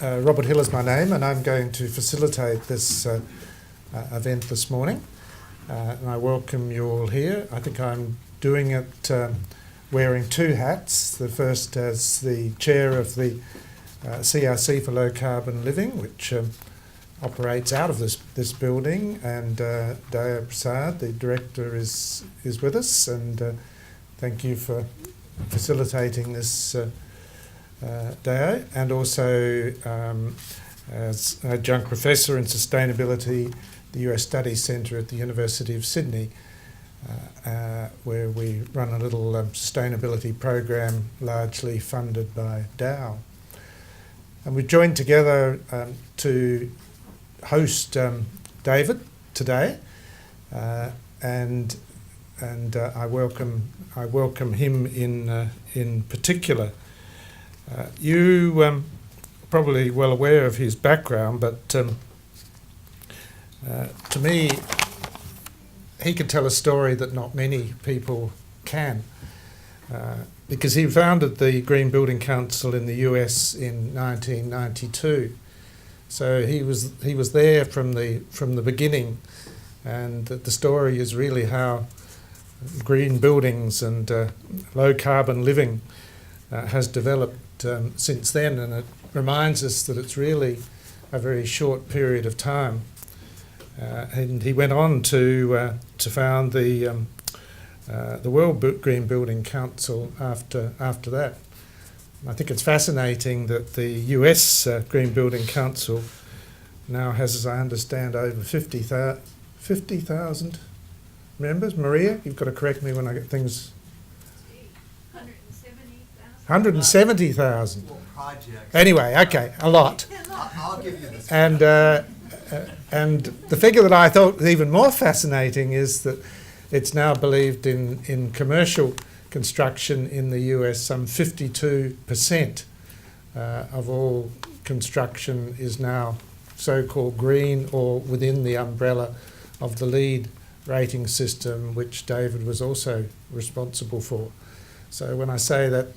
Robert Hill is my name, and I'm going to facilitate this event this morning. And I welcome you all here. I think I'm doing it wearing two hats. The first as the chair of the CRC for Low Carbon Living, which operates out of this building, and David Gottfried, the director, is with us, and thank you for facilitating this day, and also as an adjunct professor in sustainability, the US Studies Centre at the University of Sydney, where we run a little sustainability program largely funded by Dow. And we've joined together to host David today, and I welcome him in particular. You probably well aware of his background, but to me, he can tell a story that not many people can, because he founded the Green Building Council in the US in 1992. So he was there from the beginning, and the story is really how green buildings and low carbon living has developed since then, and it reminds us that it's really a very short period of time. And he went on to found the World Green Building Council after that. I think it's fascinating that the US Green Building Council now has, as I understand, over 50,000 members. Maria, you've got to correct me when I get things. 170,000. Anyway, okay, a lot. I'll give you this. And the figure that I thought was even more fascinating is that it's now believed in commercial construction in the US, some 52% of all construction is now so-called green or within the umbrella of the LEED rating system, which David was also responsible for. So when I say that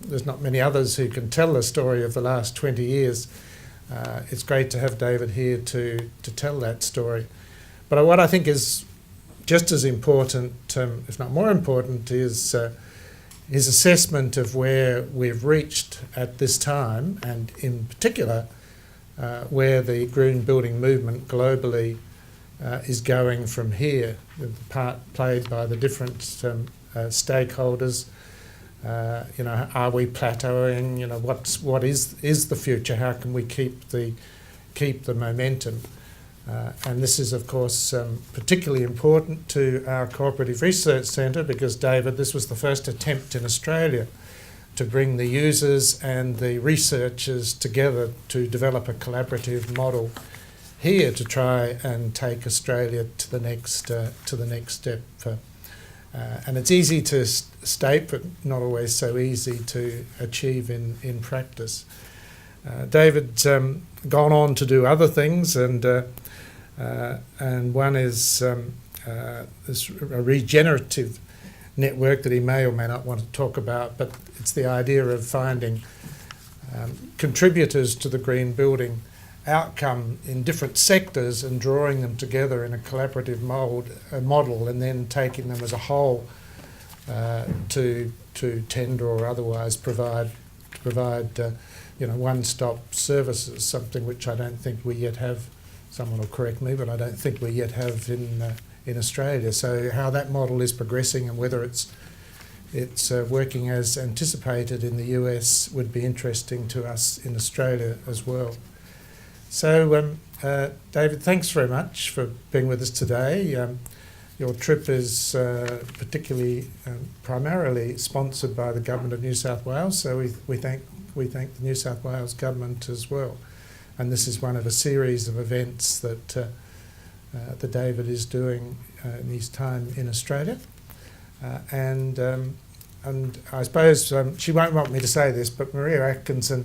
there's not many others who can tell the story of the last 20 years, it's great to have David here to tell that story. But what I think is just as important, if not more important, is his assessment of where we've reached at this time, and in particular where the green building movement globally is going from here, the part played by the different stakeholders. Are we plateauing? What is the future? How can we keep the momentum? And this is, of course, particularly important to our Cooperative Research Centre, because, David, this was the first attempt in Australia to bring the users and the researchers together to develop a collaborative model here to try and take Australia to the next step. And it's easy to state, but not always so easy to achieve in practice. David's gone on to do other things, and one is this a regenerative network that he may or may not want to talk about, but it's the idea of finding contributors to the green building outcome in different sectors and drawing them together in a collaborative model, and then taking them as a whole to tender or otherwise provide one-stop services, something which I don't think we yet have. Someone will correct me, but I don't think we yet have in Australia. So how that model is progressing and whether it's working as anticipated in the US would be interesting to us in Australia as well. So, David, thanks very much for being with us today. Your trip is primarily sponsored by the Government of New South Wales, so we thank the New South Wales Government as well. And this is one of a series of events that David is doing in his time in Australia. And I suppose she won't want me to say this, but Maria Atkinson,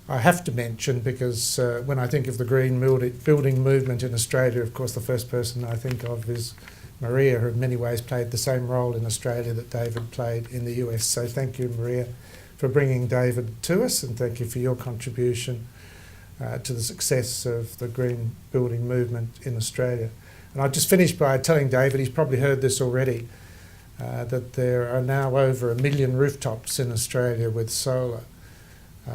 I have to mention, because when I think of the green building movement in Australia, of course the first person I think of is Maria, who in many ways played the same role in Australia that David played in the US. So thank you, Maria, for bringing David to us, and thank you for your contribution to the success of the green building movement in Australia. And I'll just finish by telling David, he's probably heard this already, that there are now over 1 million rooftops in Australia with solar,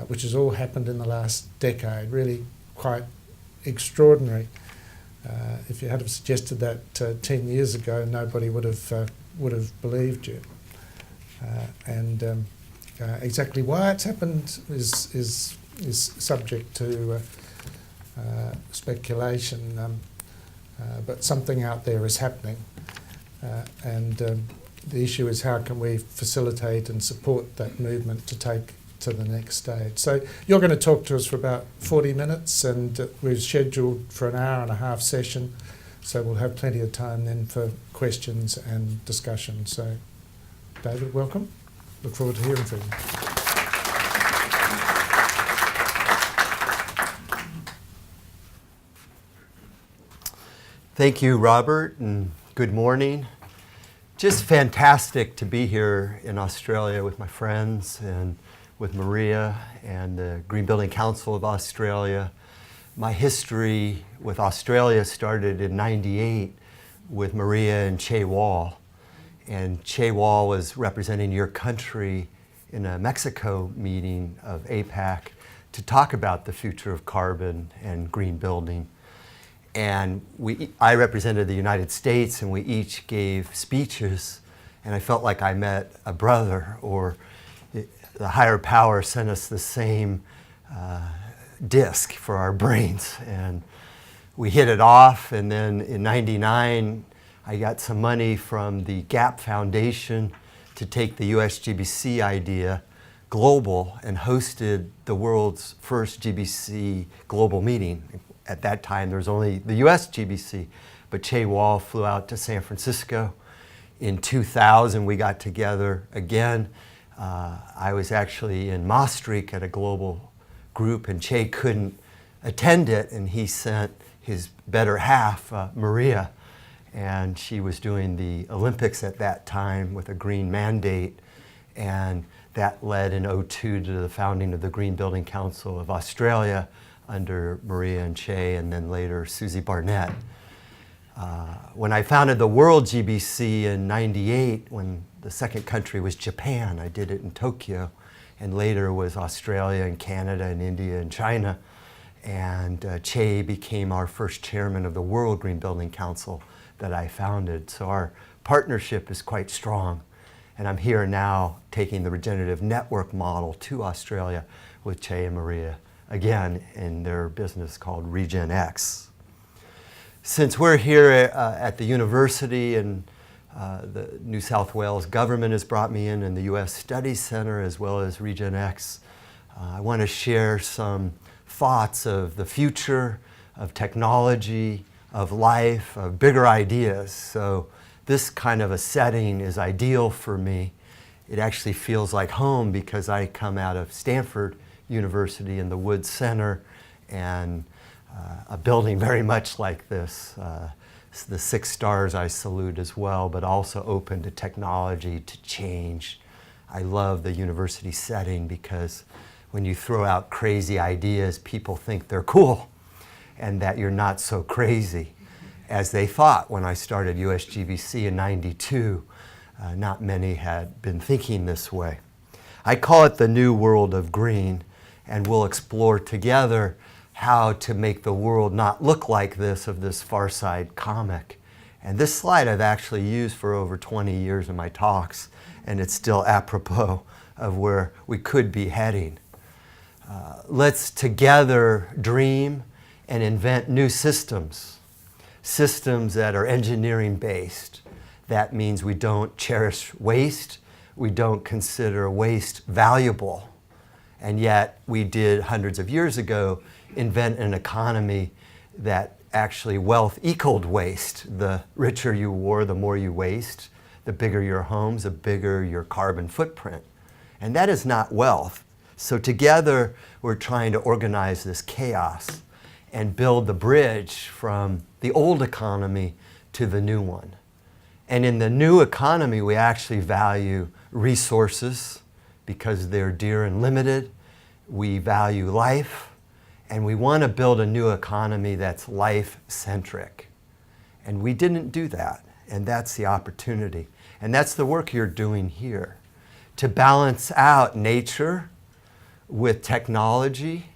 which has all happened in the last decade. Really quite extraordinary. If you had have suggested that 10 years ago, nobody would have believed you. Exactly why it's happened is subject to speculation, but something out there is happening, the issue is how can we facilitate and support that movement to take to the next stage. So you're going to talk to us for about 40 minutes, and we've scheduled for an hour and a half session, so we'll have plenty of time then for questions and discussion. So David, welcome. Look forward to hearing from you. Thank you, Robert, and good morning. Just fantastic to be here in Australia with my friends and with Maria and the Green Building Council of Australia. My history with Australia started in '98 with Maria and Che Wall. And Che Wall was representing your country in a Mexico meeting of APAC to talk about the future of carbon and green building. And I represented the United States, and we each gave speeches, and I felt like I met a brother, or the higher power sent us the same disc for our brains. And we hit it off, and then in '99, I got some money from the GAP Foundation to take the US-GBC idea global and hosted the world's first GBC global meeting. At that time, there was only the US-GBC, but Che Wall flew out to San Francisco. In 2000, we got together again. I was actually in Maastricht at a global group, and Che couldn't attend it, and he sent his better half, Maria, and she was doing the Olympics at that time with a green mandate, and that led in '02 to the founding of the Green Building Council of Australia under Maria and Che, and then later Susie Barnett. When I founded the World GBC in '98, when the second country was Japan, I did it in Tokyo, and later was Australia and Canada and India and China. And Che became our first chairman of the World Green Building Council that I founded. So our partnership is quite strong. And I'm here now taking the regenerative network model to Australia with Che and Maria, again, in their business called RegenX. Since we're here at the university, and the New South Wales government has brought me in, and the US Studies Center as well as RegenX, I want to share some thoughts of the future, of technology, of life, of bigger ideas. So this kind of a setting is ideal for me. It actually feels like home because I come out of Stanford University in the Wood Center, and a building very much like this. The 6 stars I salute as well, but also open to technology, to change. I love the university setting because when you throw out crazy ideas, people think they're cool and that you're not so crazy as they thought when I started USGBC in '92. Not many had been thinking this way. I call it the new world of green, and we'll explore together how to make the world not look like this of this Far Side comic. And this slide I've actually used for over 20 years in my talks, and it's still apropos of where we could be heading. Let's together dream and invent new systems that are engineering based. That means we don't cherish waste, we don't consider waste valuable, and yet we did hundreds of years ago invent an economy that actually wealth equaled waste. The richer you were, the more you waste. The bigger your homes, the bigger your carbon footprint. And that is not wealth. So together we're trying to organize this chaos and build the bridge from the old economy to the new one. And in the new economy, we actually value resources because they're dear and limited. We value life, And we want to build a new economy that's life-centric. And we didn't do that. And that's the opportunity. And that's the work you're doing here, to balance out nature with technology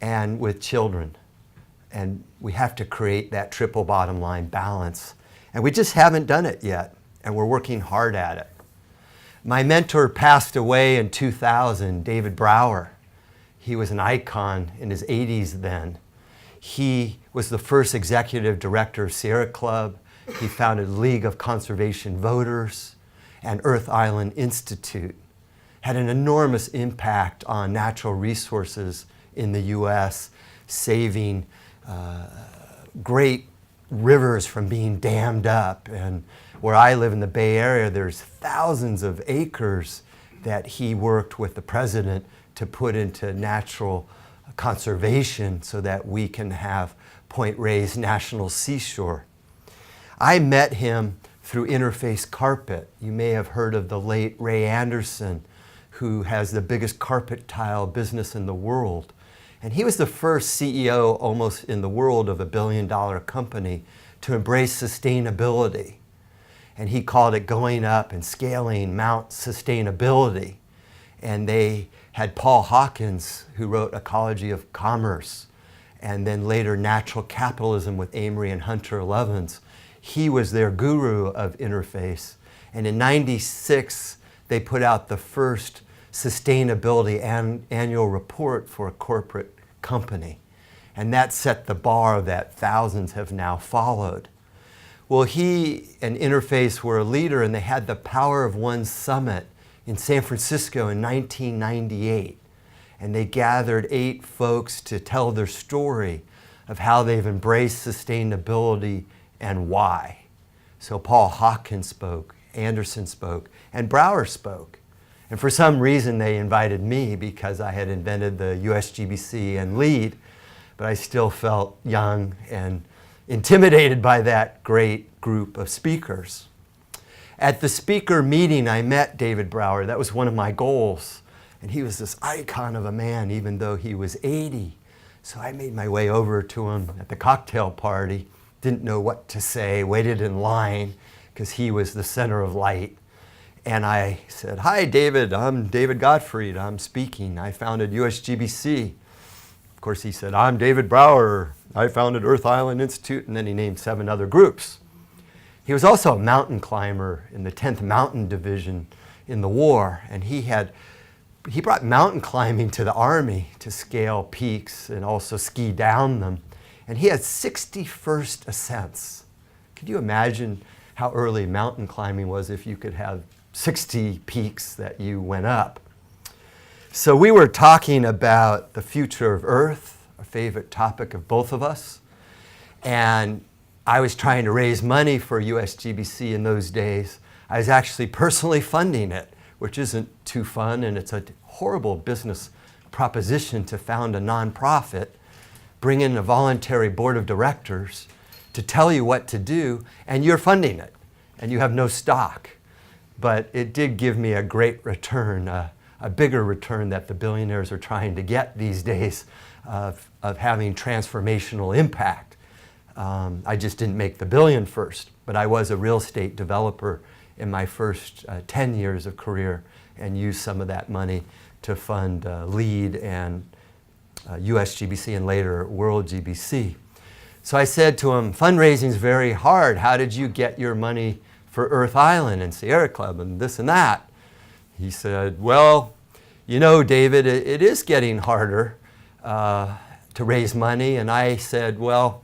and with children. And we have to create that triple bottom line balance. And we just haven't done it yet. And we're working hard at it. My mentor passed away in 2000, David Brower. He was an icon in his 80s then. He was the first executive director of Sierra Club. He founded League of Conservation Voters and Earth Island Institute. Had an enormous impact on natural resources in the US, saving great rivers from being dammed up. And where I live in the Bay Area, there's thousands of acres that he worked with the president to put into natural conservation so that we can have Point Reyes National Seashore. I met him through Interface Carpet. You may have heard of the late Ray Anderson, who has the biggest carpet tile business in the world. And he was the first CEO almost in the world of $1 billion company to embrace sustainability. And he called it going up and scaling Mount Sustainability. And they had Paul Hawkins, who wrote Ecology of Commerce, and then later Natural Capitalism with Amory and Hunter Levins. He was their guru of interface. And in '96, they put out the first sustainability annual report for a corporate company. And that set the bar that thousands have now followed. Well, he and Interface were a leader, and they had the Power of One Summit in San Francisco in 1998. And they gathered 8 folks to tell their story of how they've embraced sustainability and why. So Paul Hawkins spoke, Anderson spoke, and Brower spoke. And for some reason they invited me because I had invented the USGBC and LEAD, but I still felt young and intimidated by that great group of speakers. At the speaker meeting, I met David Brower. That was one of my goals. And he was this icon of a man, even though he was 80. So I made my way over to him at the cocktail party, didn't know what to say, waited in line because he was the center of light. And I said, "Hi, David, I'm David Gottfried. I'm speaking. I founded USGBC. Of course, he said, "I'm David Brower. I founded Earth Island Institute," and then he named 7 other groups. He was also a mountain climber in the 10th Mountain Division in the war, and he brought mountain climbing to the Army to scale peaks and also ski down them. And he had 61st ascents. Could you imagine how early mountain climbing was if you could have 60 peaks that you went up? So we were talking about the future of Earth, a favorite topic of both of us. And I was trying to raise money for USGBC in those days. I was actually personally funding it, which isn't too fun, and it's a horrible business proposition to found a nonprofit, bring in a voluntary board of directors to tell you what to do, and you're funding it, and you have no stock. But it did give me a great return, a bigger return that the billionaires are trying to get these days of having transformational impact. I just didn't make the billion first, but I was a real estate developer in my first 10 years of career and used some of that money to fund LEAD and USGBC and later World GBC. So I said to him, "Fundraising is very hard. How did you get your money for Earth Island and Sierra Club and this and that?" He said, "Well, you know, David, it is getting harder to raise money." And I said, "Well,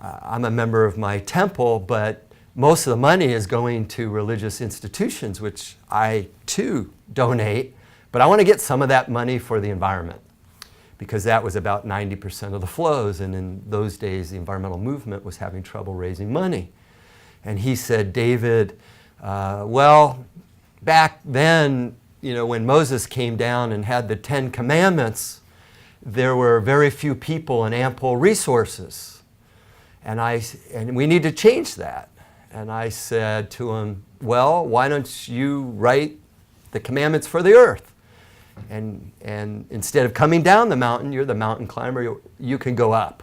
I'm a member of my temple, but most of the money is going to religious institutions, which I too donate, but I want to get some of that money for the environment," because that was about 90% of the flows, and in those days the environmental movement was having trouble raising money. And he said, "David, well, back then, you know, when Moses came down and had the 10 Commandments, there were very few people and ample resources. And we need to change that." And I said to him, "Well, why don't you write the commandments for the earth?" And instead of coming down the mountain, you're the mountain climber, you can go up.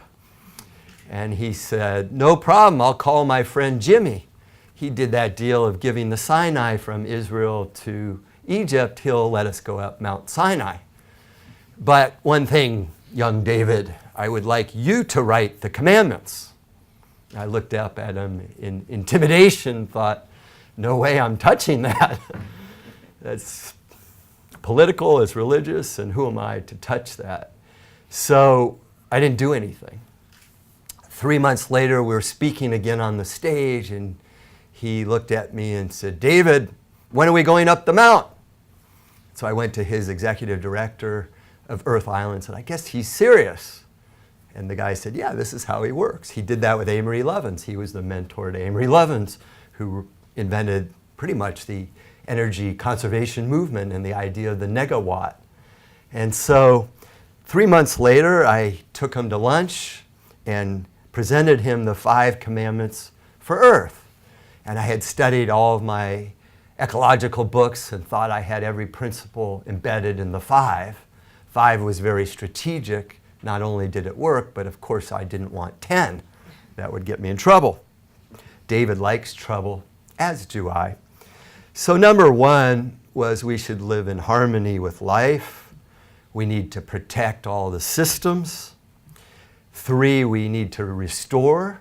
And he said, no problem, I'll call my friend Jimmy. He did that deal of giving the Sinai from Israel to Egypt. He'll let us go up Mount Sinai. But one thing, young David, I would like you to write the commandments. I looked up at him in intimidation, thought, no way I'm touching that. That's political, it's religious, and who am I to touch that? So I didn't do anything. 3 months later, we were speaking again on the stage, and he looked at me and said, David, when are we going up the mount? So I went to his executive director of Earth Island and said, I guess he's serious. And the guy said, yeah, this is how he works. He did that with Amory Lovins. He was the mentor to Amory Lovins, who invented pretty much the energy conservation movement and the idea of the negawatt. And so 3 months later, I took him to lunch and presented him the 5 commandments for Earth. And I had studied all of my ecological books and thought I had every principle embedded in the 5. 5 was very strategic. Not only did it work, but of course I didn't want 10. That would get me in trouble. David likes trouble, as do I. So number 1 was we should live in harmony with life. We need to protect all the systems. 3, we need to restore.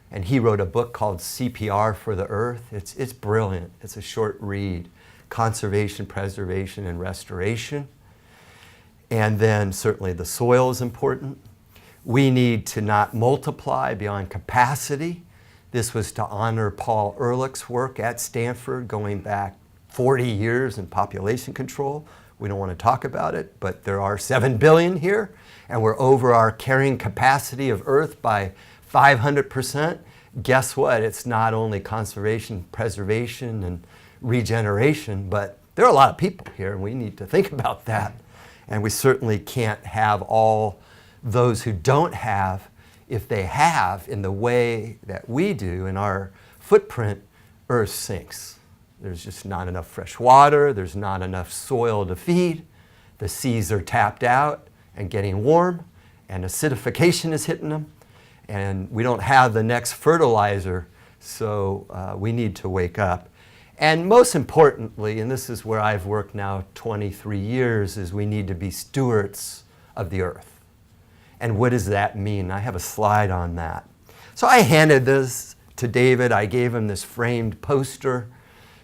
And he wrote a book called CPR for the Earth. It's brilliant. It's a short read. Conservation, preservation, and restoration. And then certainly the soil is important. We need to not multiply beyond capacity. This was to honor Paul Ehrlich's work at Stanford going back 40 years in population control. We don't want to talk about it, but there are 7 billion here, and we're over our carrying capacity of Earth by 500%. Guess what? It's not only conservation, preservation, and regeneration, but there are a lot of people here, and we need to think about that. And we certainly can't have all those who don't have, if they have in the way that we do in our footprint, Earth sinks. There's just not enough fresh water, there's not enough soil to feed, the seas are tapped out and getting warm, and acidification is hitting them, and we don't have the next fertilizer, so we need to wake up. And most importantly, and this is where I've worked now 23 years, is we need to be stewards of the earth. And what does that mean? I have a slide on that. So I handed this to David. I gave him this framed poster.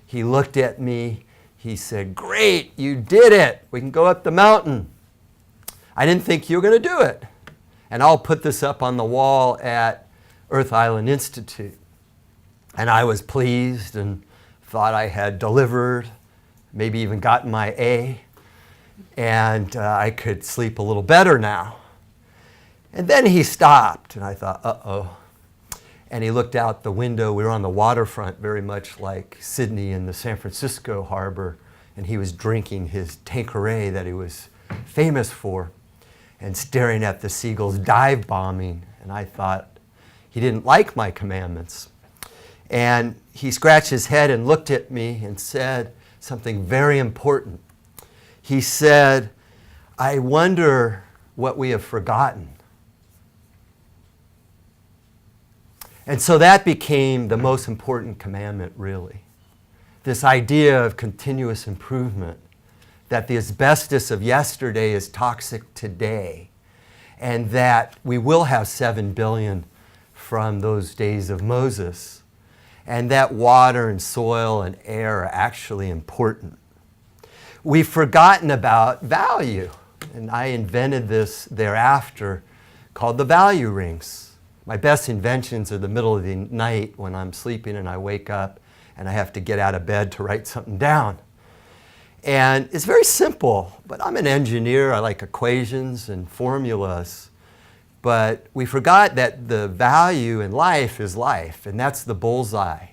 He looked at me. He said, great, you did it. We can go up the mountain. I didn't think you were going to do it. And I'll put this up on the wall at Earth Island Institute. And I was pleased and thought I had delivered, maybe even gotten my A, and I could sleep a little better now. And then he stopped, and I thought, uh-oh. And he looked out the window. We were on the waterfront, very much like Sydney in the San Francisco harbor, and he was drinking his Tanqueray that he was famous for and staring at the seagulls dive bombing. And I thought he didn't like my commandments. And he scratched his head and looked at me and said something very important. He said, I wonder what we have forgotten. And so that became the most important commandment, really. This idea of continuous improvement, that the asbestos of yesterday is toxic today, and that we will have 7 billion from those days of Moses, and that water and soil and air are actually important. We've forgotten about value, and I invented this thereafter called the value rings. My best inventions are the middle of the night when I'm sleeping and I wake up and I have to get out of bed to write something down. And it's very simple, but I'm an engineer. I like equations and formulas. But we forgot that the value in life is life, and that's the bullseye.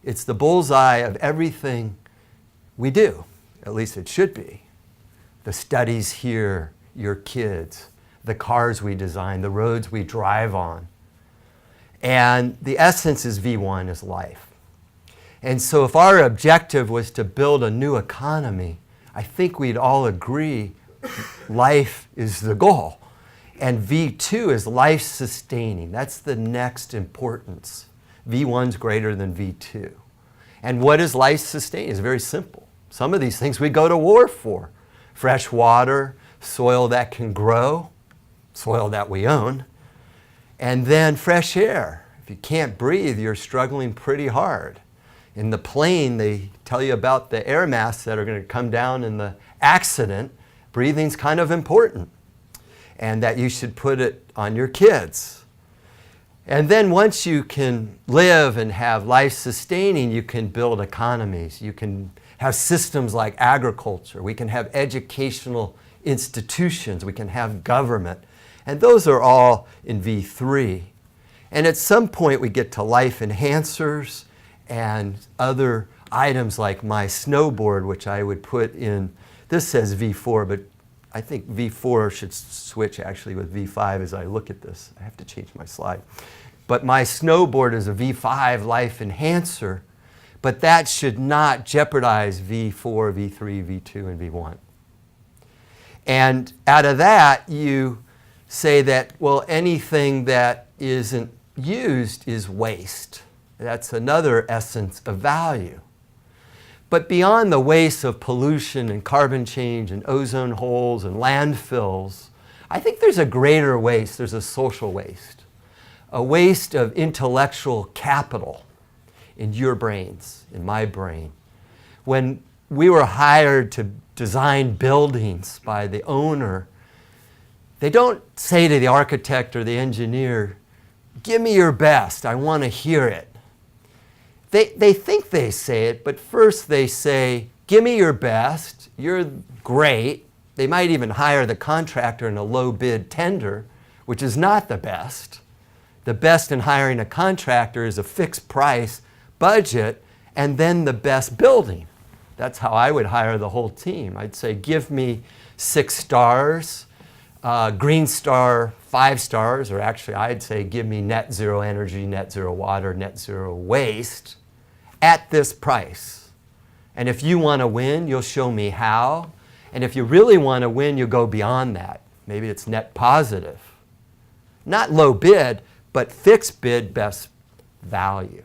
It's the bullseye of everything we do, at least it should be. The studies here, your kids, the cars we design, the roads we drive on. And the essence is V1 is life. And so if our objective was to build a new economy, I think we'd all agree life is the goal. And V2 is life-sustaining. That's the next importance. V1's greater than V2. And what is life-sustaining? It's very simple. Some of these things we go to war for. Fresh water, soil that can grow, soil that we own, and then fresh air. If you can't breathe, you're struggling pretty hard. In the plane, they tell you about the air masks that are going to come down in the accident. Breathing's kind of important, and that you should put it on your kids. And then once you can live and have life-sustaining, you can build economies. You can have systems like agriculture. We can have educational institutions. We can have government. And those are all in V3. And at some point, we get to life enhancers and other items like my snowboard, which I would put in, this says V4, but I think V4 should switch actually with V5 as I look at this. I have to change my slide. But my snowboard is a V5 life enhancer, but that should not jeopardize V4, V3, V2, and V1. And out of that, you say that, well, anything that isn't used is waste. That's another essence of value. But beyond the waste of pollution and carbon change and ozone holes and landfills, I think there's a greater waste. There's a social waste. A waste of intellectual capital in your brains, in my brain. When we were hired to design buildings by the owner, they don't say to the architect or the engineer, "Give me your best, I want to hear it." They think they say it, but first they say, "Give me your best, you're great." They might even hire the contractor in a low bid tender, which is not the best. The best in hiring a contractor is a fixed price budget and then the best building. That's how I would hire the whole team. I'd say, give me 6 stars, Green Star 5 stars, or actually I'd say give me net zero energy, net zero water, net zero waste at this price. And if you want to win, you'll show me how. And if you really want to win, you'll go beyond that. Maybe it's net positive. Not low bid, but fixed bid, best value.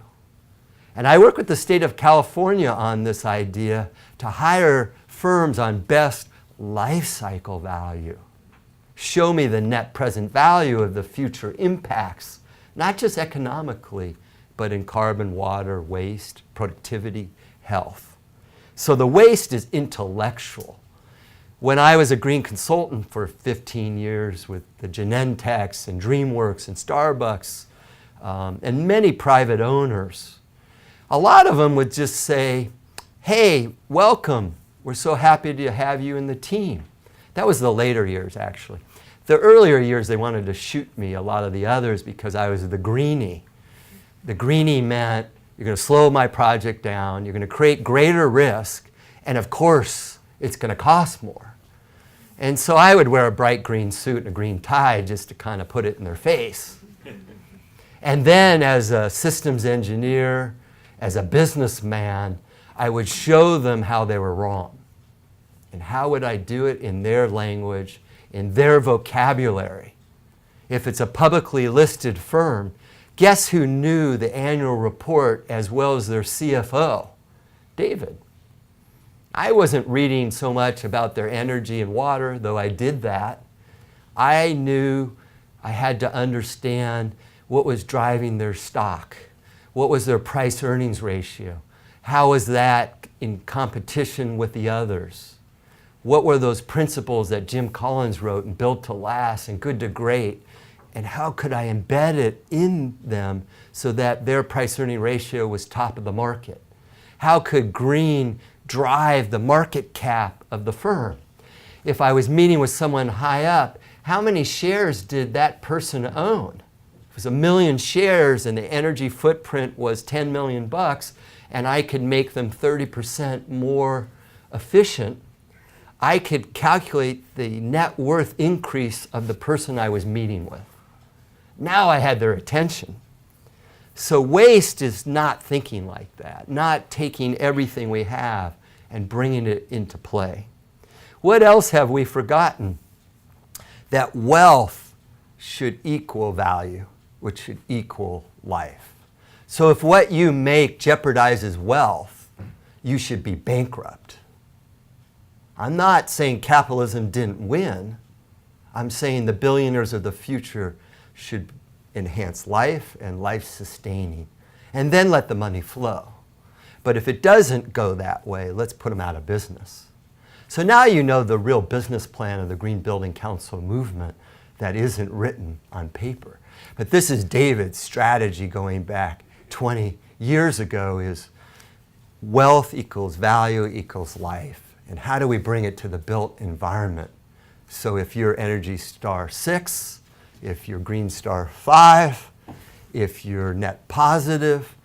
And I work with the state of California on this idea to hire firms on best life cycle value. Show me the net present value of the future impacts, not just economically, but in carbon, water, waste, productivity, health. So the waste is intellectual. When I was a green consultant for 15 years with the Genentechs and DreamWorks and Starbucks and many private owners, a lot of them would just say, "Hey, welcome. We're so happy to have you in the team." That was the later years, actually. The earlier years, they wanted to shoot me, a lot of the others, because I was the greenie. The greenie meant you're going to slow my project down, you're going to create greater risk, and of course, it's going to cost more. And so I would wear a bright green suit and a green tie just to kind of put it in their face. And then as a systems engineer, as a businessman, I would show them how they were wrong. And how would I do it? In their language, in their vocabulary. If it's a publicly listed firm, guess who knew the annual report as well as their CFO? David. I wasn't reading so much about their energy and water, though I did that. I knew I had to understand what was driving their stock. What was their price-earnings ratio? How was that in competition with the others? What were those principles that Jim Collins wrote in Built to Last and Good to Great? And how could I embed it in them so that their price-earning ratio was top of the market? How could green drive the market cap of the firm? If I was meeting with someone high up, how many shares did that person own? It was 1 million shares and the energy footprint was 10 million bucks and I could make them 30% more efficient. I could calculate the net worth increase of the person I was meeting with. Now I had their attention. So waste is not thinking like that, not taking everything we have and bringing it into play. What else have we forgotten? That wealth should equal value, which should equal life. So if what you make jeopardizes wealth, you should be bankrupt. I'm not saying capitalism didn't win. I'm saying the billionaires of the future should enhance life and life sustaining, and then let the money flow. But if it doesn't go that way, let's put them out of business. So now you know the real business plan of the Green Building Council movement that isn't written on paper. But this is David's strategy going back 20 years ago, is wealth equals value equals life. And how do we bring it to the built environment? So if you're Energy Star 6, if you're Green Star 5, if you're net positive,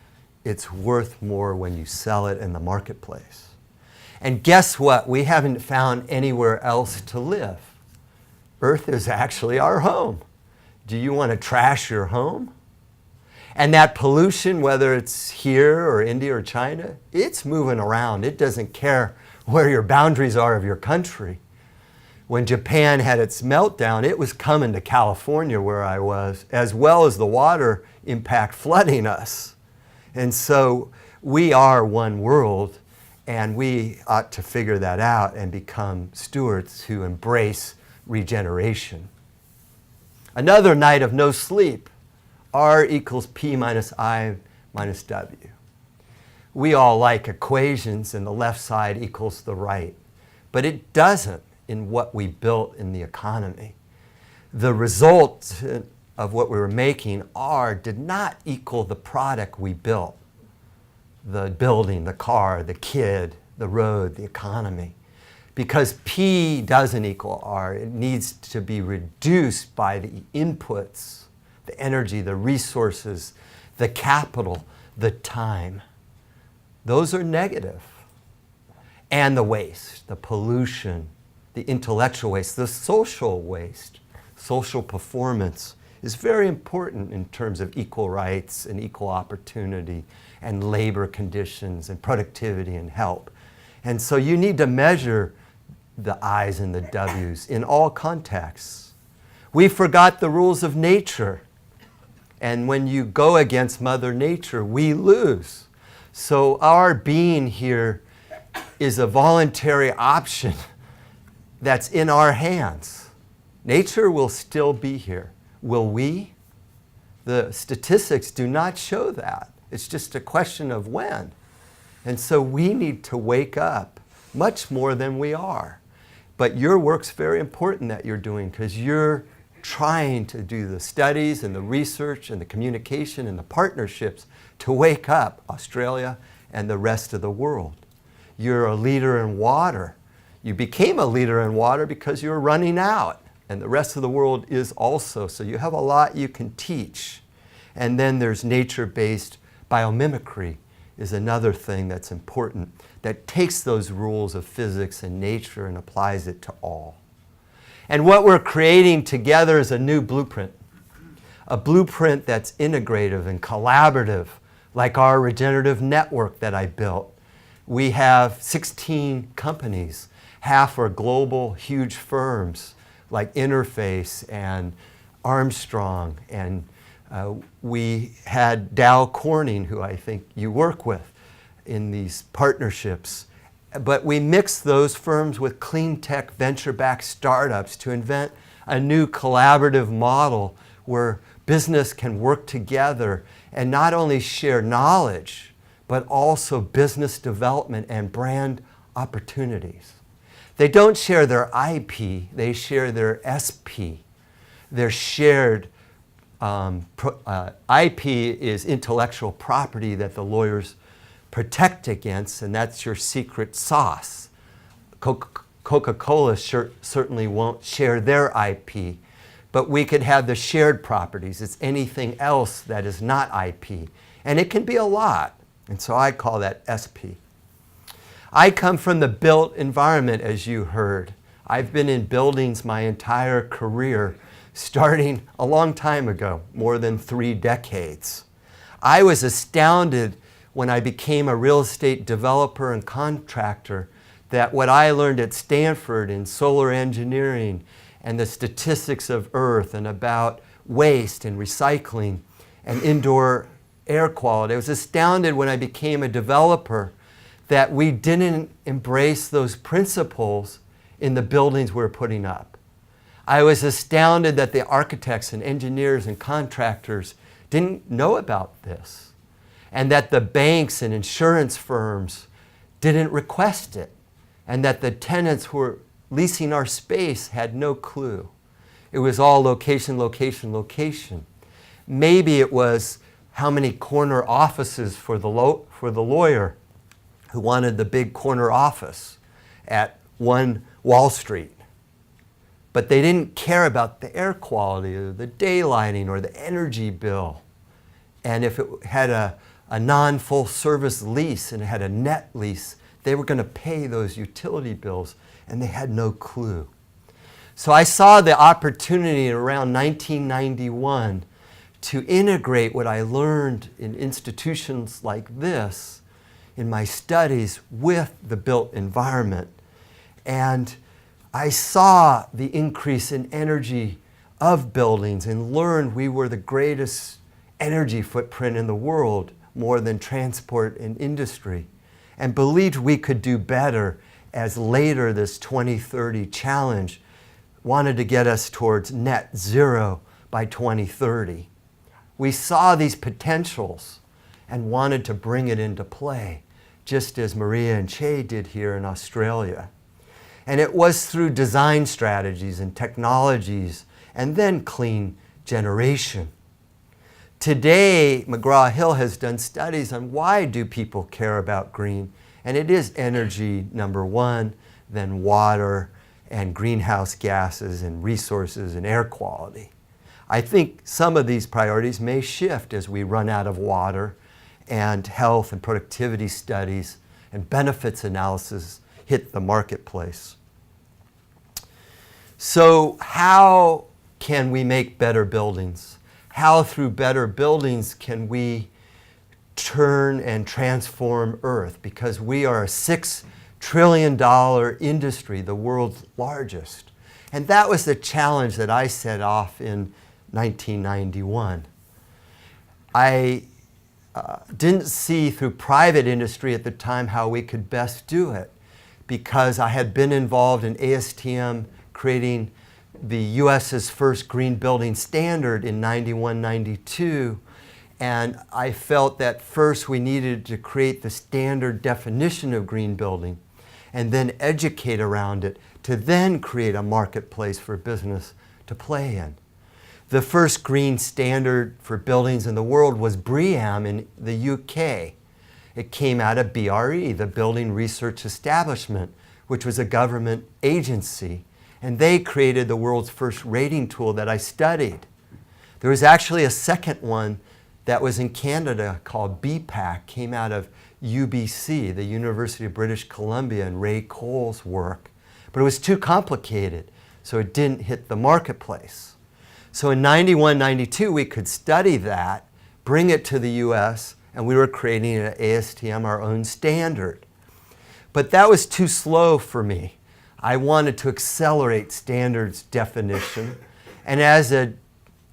it's worth more when you sell it in the marketplace. And guess what? We haven't found anywhere else to live. Earth is actually our home. Do you want to trash your home? And that pollution, whether it's here or India or China, it's moving around. It doesn't care where your boundaries are of your country. When Japan had its meltdown, it was coming to California where I was, as well as the water impact flooding us. And so we are one world, and we ought to figure that out and become stewards who embrace regeneration. Another night of no sleep. R equals P minus I minus W. We all like equations, and the left side equals the right. But it doesn't in what we built in the economy. The result of what we were making, R, did not equal the product we built. The building, the car, the kid, the road, the economy. Because P doesn't equal R, it needs to be reduced by the inputs, the energy, the resources, the capital, the time. Those are negative. And the waste, the pollution, the intellectual waste, the social waste, social performance is very important in terms of equal rights and equal opportunity and labor conditions and productivity and help. And so you need to measure the I's and the W's in all contexts. We forgot the rules of nature. And when you go against Mother Nature, we lose. So our being here is a voluntary option that's in our hands. Nature will still be here. Will we? The statistics do not show that. It's just a question of when. And so we need to wake up much more than we are. But your work's very important that you're doing, because you're trying to do the studies and the research and the communication and the partnerships to wake up Australia and the rest of the world. You're a leader in water. You became a leader in water because you were running out, and the rest of the world is also. So you have a lot you can teach. And then there's nature-based biomimicry is another thing that's important, that takes those rules of physics and nature and applies it to all. And what we're creating together is a new blueprint, a blueprint that's integrative and collaborative, like our regenerative network that I built. We have 16 companies. Half are global, huge firms like Interface and Armstrong. And we had Dow Corning, who I think you work with in these partnerships. But we mixed those firms with clean tech venture-backed startups to invent a new collaborative model where business can work together and not only share knowledge, but also business development and brand opportunities. They don't share their IP, they share their SP. Their shared IP is intellectual property that the lawyers protect against, and that's your secret sauce. Coca-Cola certainly won't share their IP, but we could have the shared properties. It's anything else that is not IP, and it can be a lot, and so I call that SP. I come from the built environment, as you heard. I've been in buildings my entire career, starting a long time ago, more than 3 decades. I was astounded when I became a real estate developer and contractor that what I learned at Stanford in solar engineering and the statistics of Earth and about waste and recycling and indoor air quality, I was astounded when I became a developer that we didn't embrace those principles in the buildings we were putting up. I was astounded that the architects and engineers and contractors didn't know about this, and that the banks and insurance firms didn't request it, and that the tenants who were leasing our space had no clue. It was all location, location, location. Maybe it was how many corner offices for the lawyer who wanted the big corner office at 1 Wall Street. But they didn't care about the air quality or the daylighting or the energy bill. And if it had a non-full service lease and it had a net lease, they were going to pay those utility bills, and they had no clue. So I saw the opportunity around 1991 to integrate what I learned in institutions like this in my studies with the built environment. And I saw the increase in energy of buildings and learned we were the greatest energy footprint in the world, more than transport and industry, and believed we could do better as later this 2030 challenge wanted to get us towards net zero by 2030. We saw these potentials and wanted to bring it into play, just as Maria and Che did here in Australia. And it was through design strategies and technologies and then clean generation. Today, McGraw-Hill has done studies on why do people care about green, and it is energy number one, then water and greenhouse gases and resources and air quality. I think some of these priorities may shift as we run out of water and health and productivity studies and benefits analysis hit the marketplace. So how can we make better buildings? How through better buildings can we turn and transform Earth? Because we are a $6 trillion industry, the world's largest. And that was the challenge that I set off in 1991. I didn't see through private industry at the time how we could best do it, because I had been involved in ASTM creating the US's first green building standard in 91, 92. And I felt that first we needed to create the standard definition of green building and then educate around it to then create a marketplace for business to play in. The first green standard for buildings in the world was BREEAM in the UK. It came out of BRE, the Building Research Establishment, which was a government agency. And they created the world's first rating tool that I studied. There was actually a second one that was in Canada called BPAC, came out of UBC, the University of British Columbia, and Ray Cole's work. But it was too complicated, so it didn't hit the marketplace. So in 91, 92, we could study that, bring it to the US, and we were creating at ASTM our own standard. But that was too slow for me. I wanted to accelerate standards definition. And as a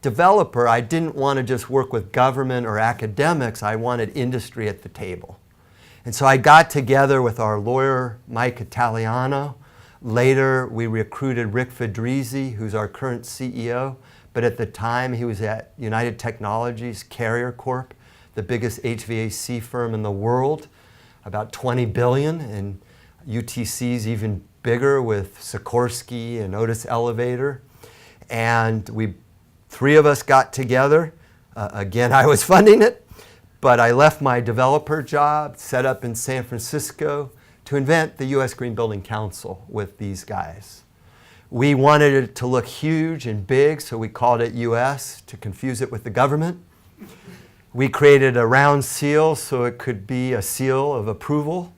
developer, I didn't want to just work with government or academics. I wanted industry at the table. And so I got together with our lawyer, Mike Italiano. Later, we recruited Rick Fedrizzi, who's our current CEO. But at the time, he was at United Technologies, Carrier Corp, the biggest HVAC firm in the world, about $20 billion, and UTC's even bigger with Sikorsky and Otis Elevator. And three of us got together. Again, I was funding it, but I left my developer job, set up in San Francisco to invent the US Green Building Council with these guys. We wanted it to look huge and big, so we called it US to confuse it with the government. We created a round seal so it could be a seal of approval.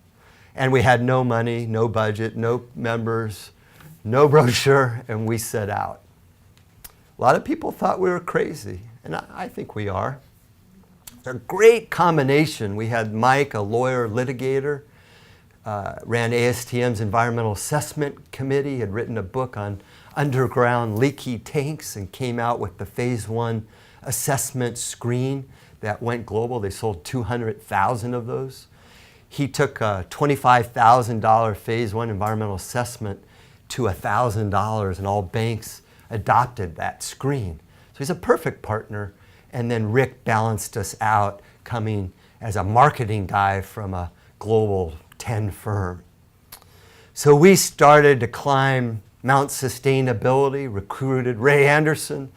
And we had no money, no budget, no members, no brochure, and we set out. A lot of people thought we were crazy, and I think we are. It's a great combination. We had Mike, a lawyer, litigator, ran ASTM's Environmental Assessment Committee, had written a book on underground leaky tanks and came out with the phase 1 assessment screen that went global. They sold 200,000 of those. He took a $25,000 phase 1 environmental assessment to $1,000, and all banks adopted that screen. So he's a perfect partner. And then Rick balanced us out, coming as a marketing guy from a global 10 firm. So we started to climb Mount Sustainability, recruited Ray Anderson,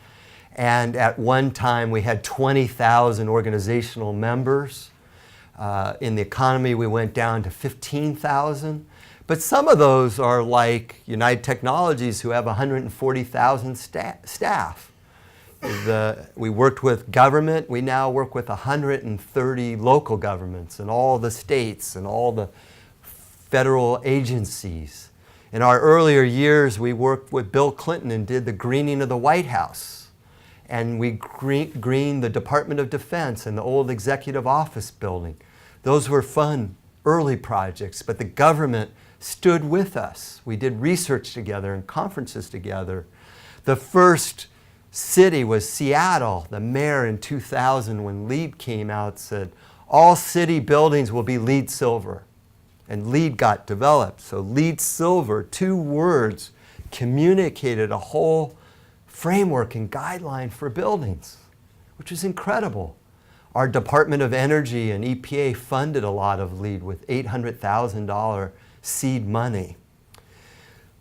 and at one time we had 20,000 organizational members. In the economy we went down to 15,000, but some of those are like United Technologies, who have 140,000 staff. We worked with government. We now work with 130 local governments and all the states and all the federal agencies. In our earlier years, we worked with Bill Clinton and did the greening of the White House. And we greened the Department of Defense and the old executive office building. Those were fun early projects, but the government stood with us. We did research together and conferences together. The first city was Seattle. The mayor in 2000, when LEED came out, said, all city buildings will be LEED Silver. And LEED got developed. So LEED Silver, 2 words, communicated a whole framework and guideline for buildings, which is incredible. Our Department of Energy and EPA funded a lot of LEED with $800,000 seed money.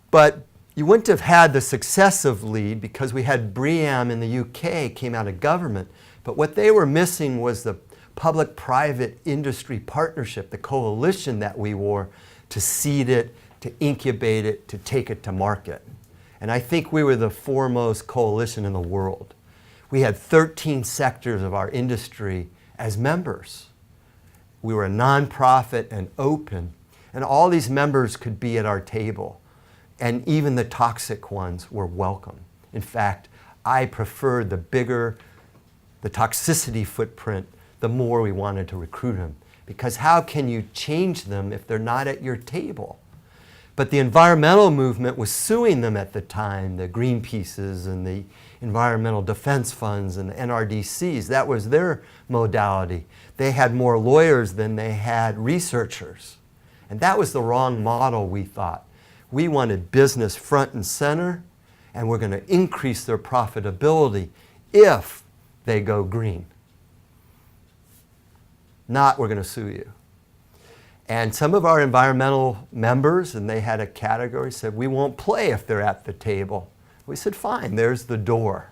But you wouldn't have had the success of LEED because we had BREEAM in the UK, came out of government. But what they were missing was the public-private industry partnership, the coalition that we wore to seed it, to incubate it, to take it to market. And I think we were the foremost coalition in the world. We had 13 sectors of our industry as members. We were a nonprofit and open, and all these members could be at our table. And even the toxic ones were welcome. In fact, I preferred the bigger the toxicity footprint, the more we wanted to recruit them. Because how can you change them if they're not at your table? But the environmental movement was suing them at the time, the Greenpeaces and the Environmental Defense Funds and the NRDCs. That was their modality. They had more lawyers than they had researchers. And that was the wrong model, we thought. We wanted business front and center, and we're going to increase their profitability if they go green. Not, we're going to sue you. And some of our environmental members, and they had a category, said, we won't play if they're at the table. We said, fine, there's the door.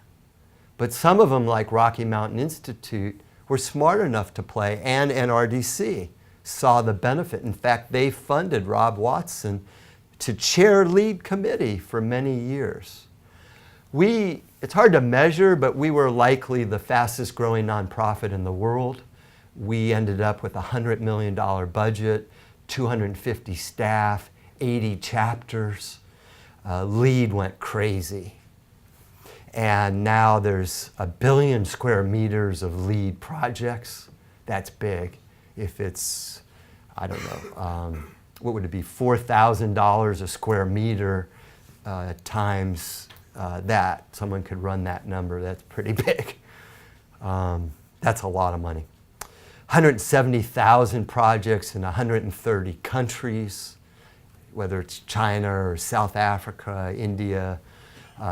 But some of them, like Rocky Mountain Institute, were smart enough to play, and NRDC saw the benefit. In fact, they funded Rob Watson to chair LEED committee for many years. It's hard to measure, but we were likely the fastest growing nonprofit in the world. We ended up with a $100 million budget, 250 staff, 80 chapters. LEED went crazy. And now there's 1 billion square meters of LEED projects. That's big. If it's, I don't know, what would it be, $4,000 a square meter times that. Someone could run that number. That's pretty big. That's a lot of money. 170,000 projects in 130 countries, whether it's China or South Africa, India.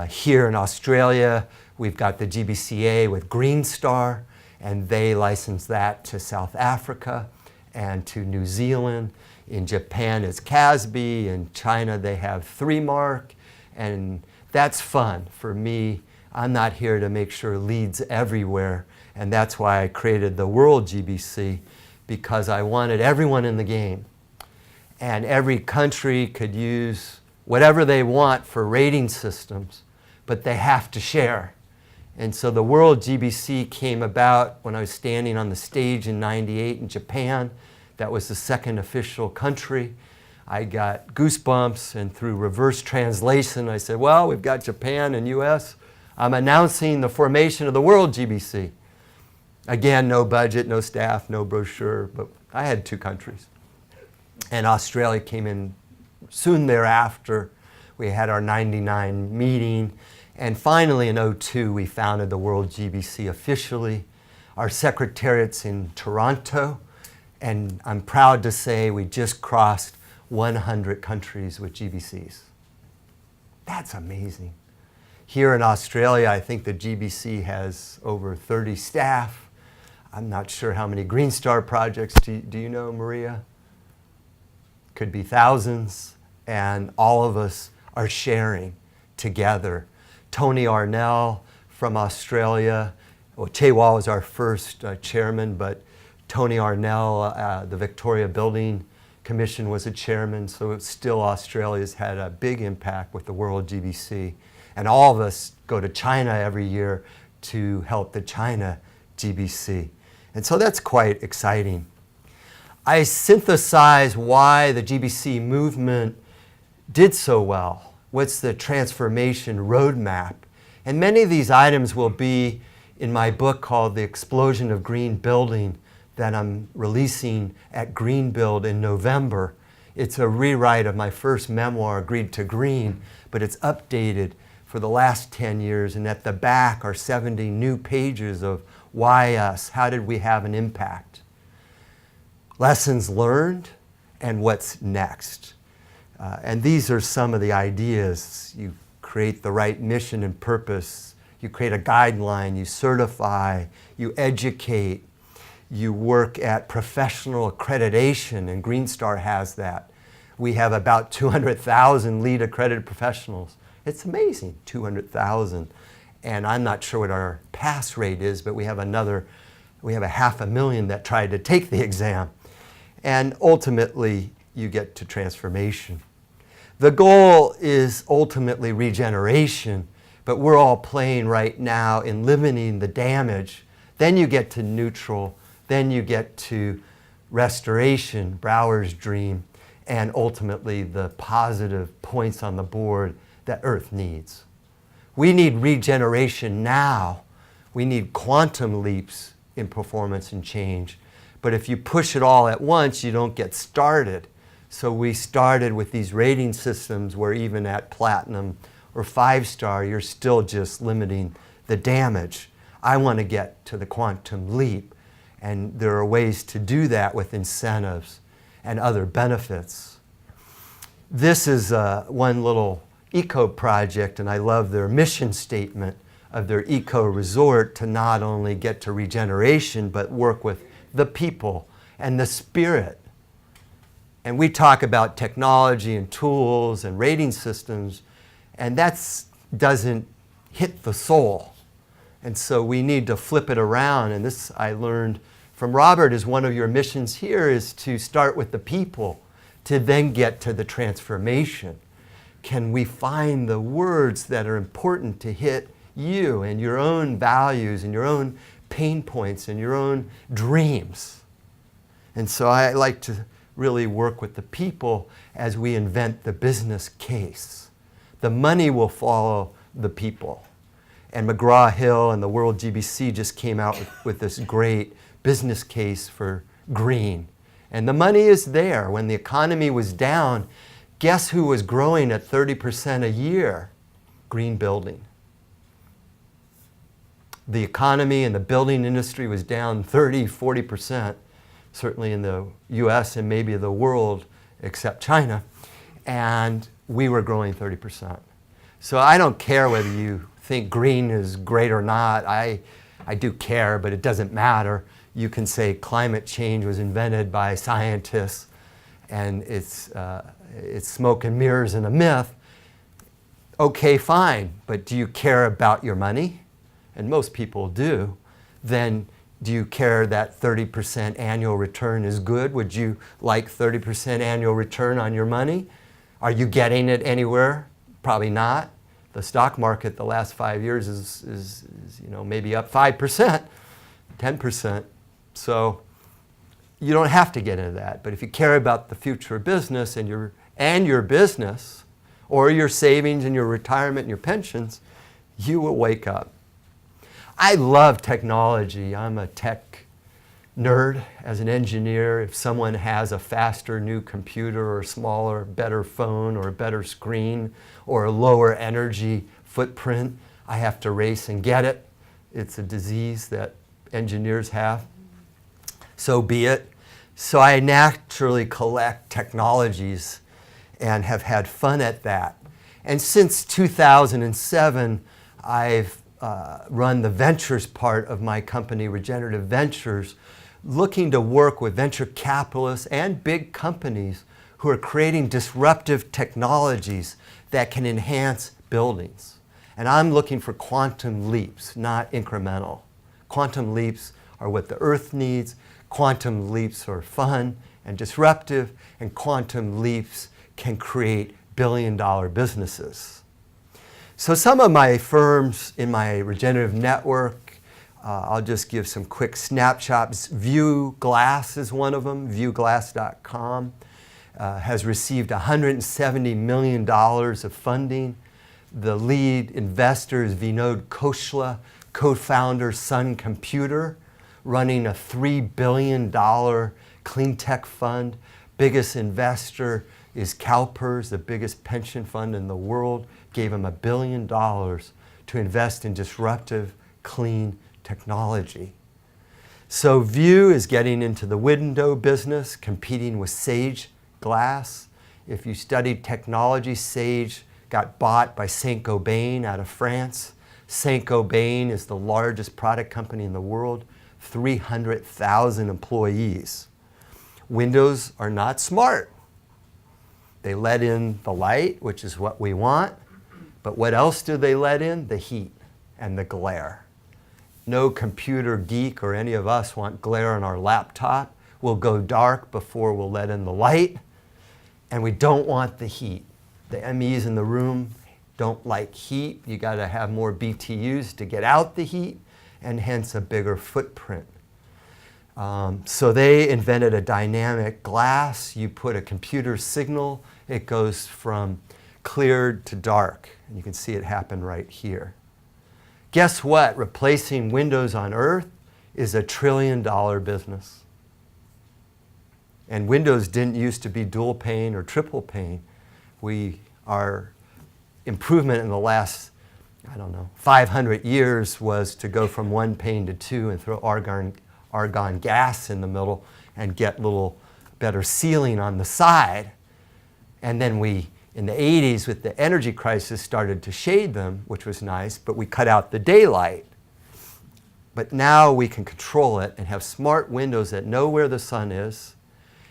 Here in Australia, we've got the GBCA with Green Star, and they license that to South Africa and to New Zealand. In Japan, it's CASB. In China, they have 3-mark, and that's fun for me. I'm not here to make sure LEED's everywhere. And that's why I created the World GBC, because I wanted everyone in the game. And every country could use whatever they want for rating systems, but they have to share. And so the World GBC came about when I was standing on the stage in '98 in Japan. That was the second official country. I got goosebumps, and through reverse translation, I said, well, we've got Japan and US. I'm announcing the formation of the World GBC. Again, no budget, no staff, no brochure, but I had 2 countries. and Australia came in soon thereafter. We had our 99 meeting, and finally in '02 we founded the World GBC officially. Our secretariat's in Toronto, and I'm proud to say we just crossed 100 countries with GBCs. That's amazing. Here in Australia, I think the GBC has over 30 staff. I'm not sure how many Green Star projects. Do you know, Maria? Could be thousands, and all of us are sharing together. Tony Arnell from Australia, well, Che Wah was our first chairman, but Tony Arnell, the Victoria Building Commission, was a chairman, so it's still Australia's had a big impact with the World GBC. And all of us go to China every year to help the China GBC. And so that's quite exciting. I synthesize why the GBC movement did so well. What's the transformation roadmap? And many of these items will be in my book called The Explosion of Green Building that I'm releasing at Green Build in November. It's a rewrite of my first memoir, Greed to Green, but it's updated for the last 10 years, and at the back are 70 new pages of why us, how did we have an impact, lessons learned, and what's next. And these are some of the ideas. You create the right mission and purpose, you create a guideline, you certify, you educate, you work at professional accreditation, and Green Star has that. We have about 200,000 LEED accredited professionals. It's amazing, 200,000. And I'm not sure what our pass rate is, but we have a 500,000 that tried to take the exam. And ultimately, you get to transformation. The goal is ultimately regeneration, but we're all playing right now in limiting the damage. Then you get to neutral, then you get to restoration, Brouwer's dream, and ultimately the positive points on the board that Earth needs. We need regeneration now. We need quantum leaps in performance and change. But if you push it all at once, you don't get started. So we started with these rating systems where even at platinum or 5-star, you're still just limiting the damage. I want to get to the quantum leap. And there are ways to do that with incentives and other benefits. This is one little eco project, and I love their mission statement of their eco resort to not only get to regeneration, but work with the people and the spirit. And we talk about technology and tools and rating systems, and that doesn't hit the soul. And so we need to flip it around, and this I learned from Robert is one of your missions here is to start with the people, to then get to the transformation. Can we find the words that are important to hit you and your own values and your own pain points and your own dreams? And so I like to really work with the people as we invent the business case. The money will follow the people. And McGraw-Hill and the World GBC just came out with this great business case for green. And the money is there. When the economy was down, guess who was growing at 30% a year? Green building. The economy and the building industry was down 30, 40%, certainly in the US and maybe the world, except China. And we were growing 30%. So I don't care whether you think green is great or not. I do care, but it doesn't matter. You can say climate change was invented by scientists and it's smoke and mirrors and a myth. Okay, fine, but do you care about your money? And most people do. Then do you care that 30% annual return is good? Would you like 30% annual return on your money? Are you getting it anywhere? Probably not. The stock market the last 5 years is maybe up 5%, 10%. So you don't have to get into that. But if you care about the future of business and your business, or your savings and your retirement and your pensions, you will wake up. I love technology. I'm a tech nerd, as an engineer. If someone has a faster new computer or a smaller, better phone or a better screen or a lower energy footprint, I have to race and get it. It's a disease that engineers have. So be it. So I naturally collect technologies and have had fun at that. And since 2007, I've run the ventures part of my company, Regenerative Ventures, looking to work with venture capitalists and big companies who are creating disruptive technologies that can enhance buildings. And I'm looking for quantum leaps, not incremental. Quantum leaps are what the Earth needs. Quantum leaps are fun and disruptive, and quantum leaps can create billion-dollar businesses. So some of my firms in my regenerative network, I'll just give some quick snapshots. View Glass is one of them. Viewglass.com has received $170 million of funding. The lead investor is Vinod Khosla, co-founder Sun Computer, running a $3 billion clean tech fund. Biggest investor is CalPERS, the biggest pension fund in the world, gave him $1 billion to invest in disruptive, clean technology. So View is getting into the window business, competing with Sage Glass. If you studied technology, Sage got bought by Saint-Gobain out of France. Saint-Gobain is the largest product company in the world, 300,000 employees. Windows are not smart. They let in the light, which is what we want, but what else do they let in? The heat and the glare. No computer geek or any of us want glare on our laptop. We'll go dark before we'll let in the light, and we don't want the heat. The MEs in the room don't like heat. You got to have more BTUs to get out the heat, and hence a bigger footprint. So they invented a dynamic glass. You put a computer signal, it goes from cleared to dark. And you can see it happen right here. Guess what? Replacing windows on Earth is a $1 trillion business. And windows didn't used to be dual pane or triple pane. Our improvement in the last, 500 years was to go from one pane to two and throw argon gas in the middle and get a little better sealing on the side. And then we, in the 80s, with the energy crisis, started to shade them, which was nice, but we cut out the daylight. But now we can control it and have smart windows that know where the sun is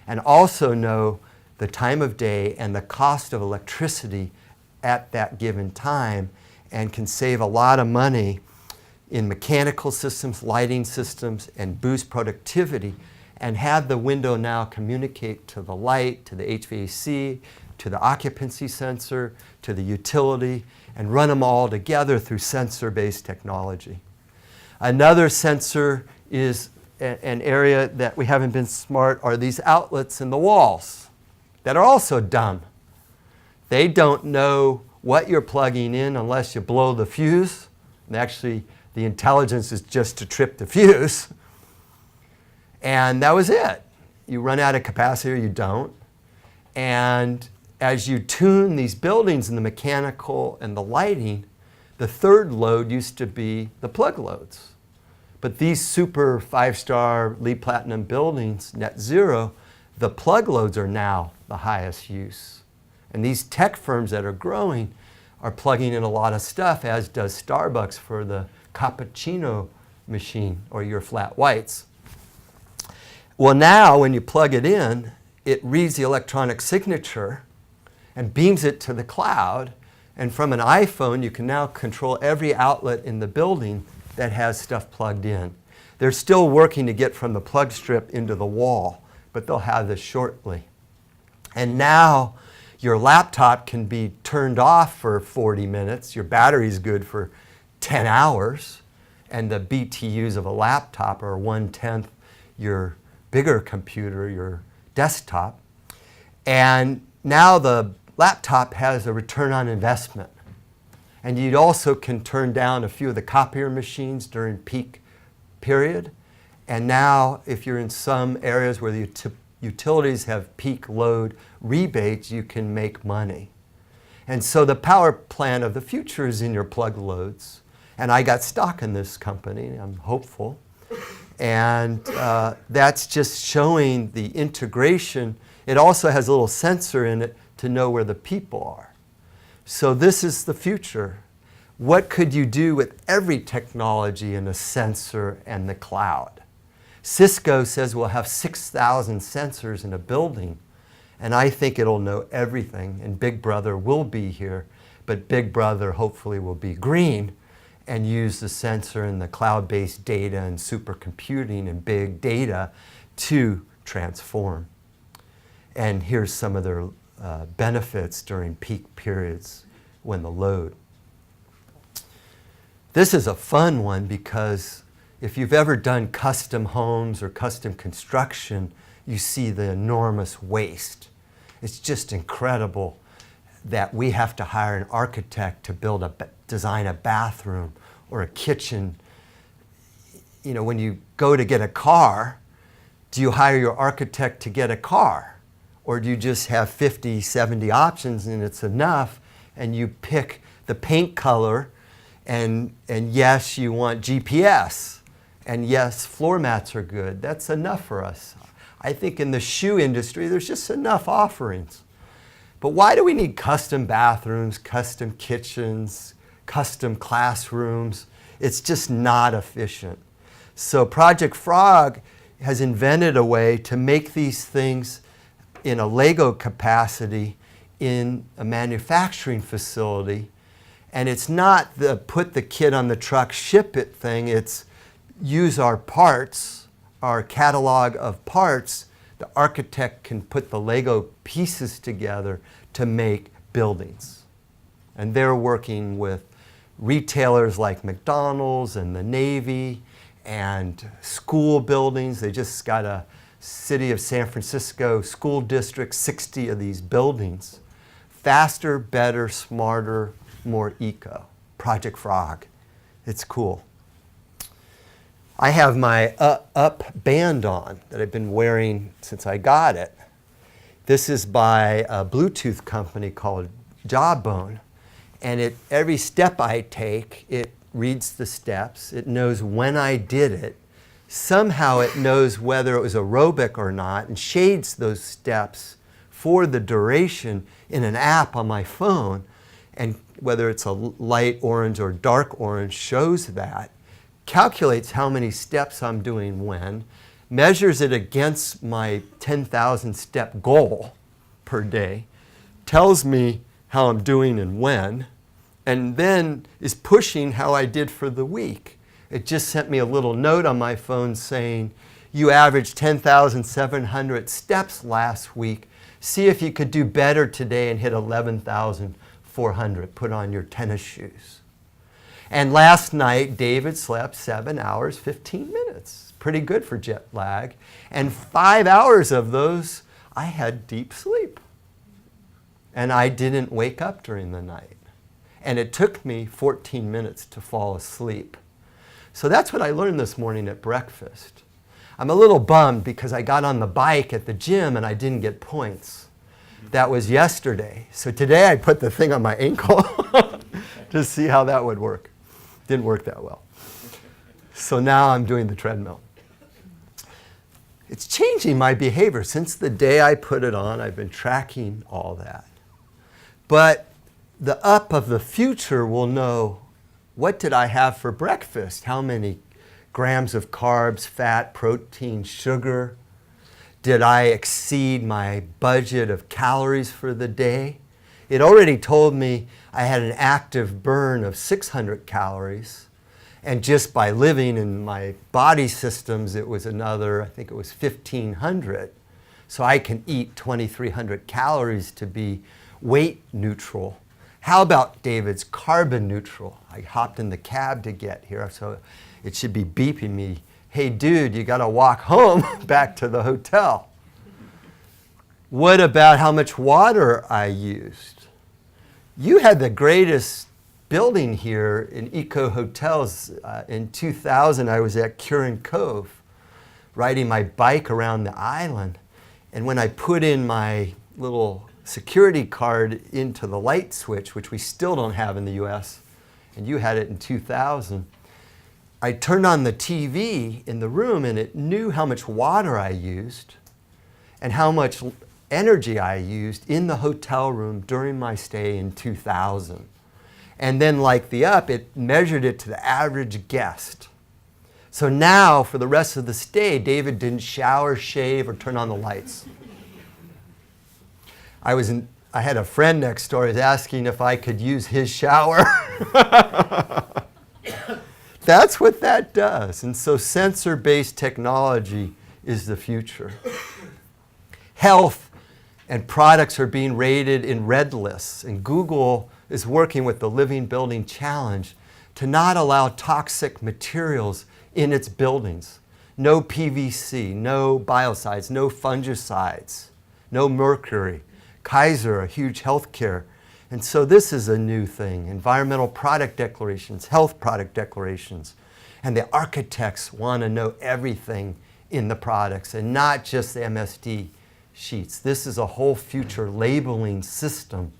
and also know the time of day and the cost of electricity at that given time, and can save a lot of money in mechanical systems, lighting systems, and boost productivity, and have the window now communicate to the light, to the HVAC, to the occupancy sensor, to the utility, and run them all together through sensor-based technology. Another sensor is an area that we haven't been smart are these outlets in the walls that are also dumb. They don't know what you're plugging in unless you blow the fuse. And actually, the intelligence is just to trip the fuse. And that was it. You run out of capacity or you don't. And as you tune these buildings and the mechanical and the lighting, the third load used to be the plug loads. But these super 5-star LEED Platinum buildings, net zero, the plug loads are now the highest use. And these tech firms that are growing are plugging in a lot of stuff, as does Starbucks for the cappuccino machine or your flat whites. Well, now when you plug it in, it reads the electronic signature and beams it to the cloud. And from an iPhone, you can now control every outlet in the building that has stuff plugged in. They're still working to get from the plug strip into the wall, but they'll have this shortly. And now your laptop can be turned off for 40 minutes. Your battery's good for 10 hours. And the BTUs of a laptop are 1/10 your bigger computer, your desktop. And now the laptop has a return on investment. And you also can turn down a few of the copier machines during peak period And now, if you're in some areas where the utilities have peak load rebates, you can make money. And so the power plant of the future is in your plug loads. And I got stock in this company. I'm hopeful. And that's just showing the integration. It also has a little sensor in it to know where the people are. So this is the future. What could you do with every technology in a sensor and the cloud? Cisco says we'll have 6,000 sensors in a building. And I think it'll know everything. And Big Brother will be here. But Big Brother hopefully will be green and use the sensor and the cloud-based data and supercomputing and big data to transform. And here's some of their benefits during peak periods when the load. This is a fun one because if you've ever done custom homes or custom construction, you see the enormous waste. It's just incredible that we have to hire an architect to design a bathroom or a kitchen. You know, when you go to get a car, do you hire your architect to get a car? Or do you just have 50, 70 options and it's enough and you pick the paint color and yes, you want GPS and yes, floor mats are good. That's enough for us. I think in the shoe industry, there's just enough offerings. But why do we need custom bathrooms, custom kitchens, custom classrooms? It's just not efficient. So Project Frog has invented a way to make these things in a Lego capacity in a manufacturing facility. And it's not the put the kit on the truck, ship it thing. It's use our parts, our catalog of parts. The architect can put the Lego pieces together to make buildings. And they're working with retailers like McDonald's and the Navy and school buildings. They just got a City of San Francisco school district, 60 of these buildings. Faster, better, smarter, more eco. Project Frog. It's cool. I have my Up band on that I've been wearing since I got it. This is by a Bluetooth company called Jawbone. And every step I take, it reads the steps. It knows when I did it. Somehow it knows whether it was aerobic or not and shades those steps for the duration in an app on my phone. And whether it's a light orange or dark orange shows that. Calculates how many steps I'm doing when, measures it against my 10,000 step goal per day, tells me how I'm doing and when, and then is pushing how I did for the week. It just sent me a little note on my phone saying, you averaged 10,700 steps last week. See if you could do better today and hit 11,400. Put on your tennis shoes. And last night, David slept 7 hours, 15 minutes. Pretty good for jet lag. And 5 hours of those, I had deep sleep. And I didn't wake up during the night. And it took me 14 minutes to fall asleep. So that's what I learned this morning at breakfast. I'm a little bummed because I got on the bike at the gym and I didn't get points. That was yesterday. So today I put the thing on my ankle to see how that would work. Didn't work that well. So now I'm doing the treadmill. It's changing my behavior. Since the day I put it on, I've been tracking all that. But the Up of the future will know, what did I have for breakfast? How many grams of carbs, fat, protein, sugar? Did I exceed my budget of calories for the day? It already told me I had an active burn of 600 calories. And just by living in my body systems, it was another, I think it was 1,500. So I can eat 2,300 calories to be weight neutral. How about David's carbon neutral? I hopped in the cab to get here, so it should be beeping me, hey dude, you gotta walk home back to the hotel. What about how much water I used? You had the greatest building here in Eco Hotels. In 2000, I was at Curran Cove. riding my bike around the island. And when I put in my little security card into the light switch, which we still don't have in the US, and you had it in 2000, I turned on the TV in the room and it knew how much water I used and how much energy I used in the hotel room during my stay in 2000. And then like the up, it measured it to the average guest. So now for the rest of the stay, David didn't shower, shave, or turn on the lights. I had a friend next door who was asking if I could use his shower. That's what that does. And so sensor-based technology is the future. Health and products are being rated in red lists, and Google is working with the Living Building Challenge to not allow toxic materials in its buildings. No PVC, no biocides, no fungicides, no mercury. Kaiser, a huge healthcare. And so this is a new thing. Environmental product declarations, health product declarations. And the architects want to know everything in the products and not just the MSD sheets. This is a whole future labeling system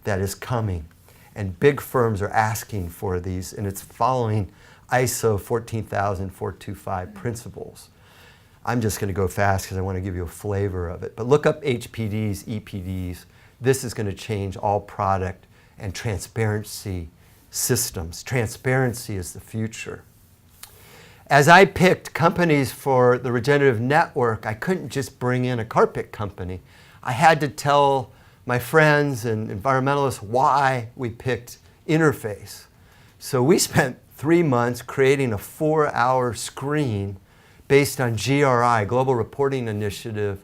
that is coming. And big firms are asking for these, and it's following ISO 14425 principles. I'm just going to go fast because I want to give you a flavor of it. But look up HPDs, EPDs. This is going to change all product and transparency systems. Transparency is the future. As I picked companies for the regenerative network, I couldn't just bring in a carpet company. I had to tell my friends and environmentalists why we picked Interface. So we spent 3 months creating a 4-hour screen based on GRI, Global Reporting Initiative,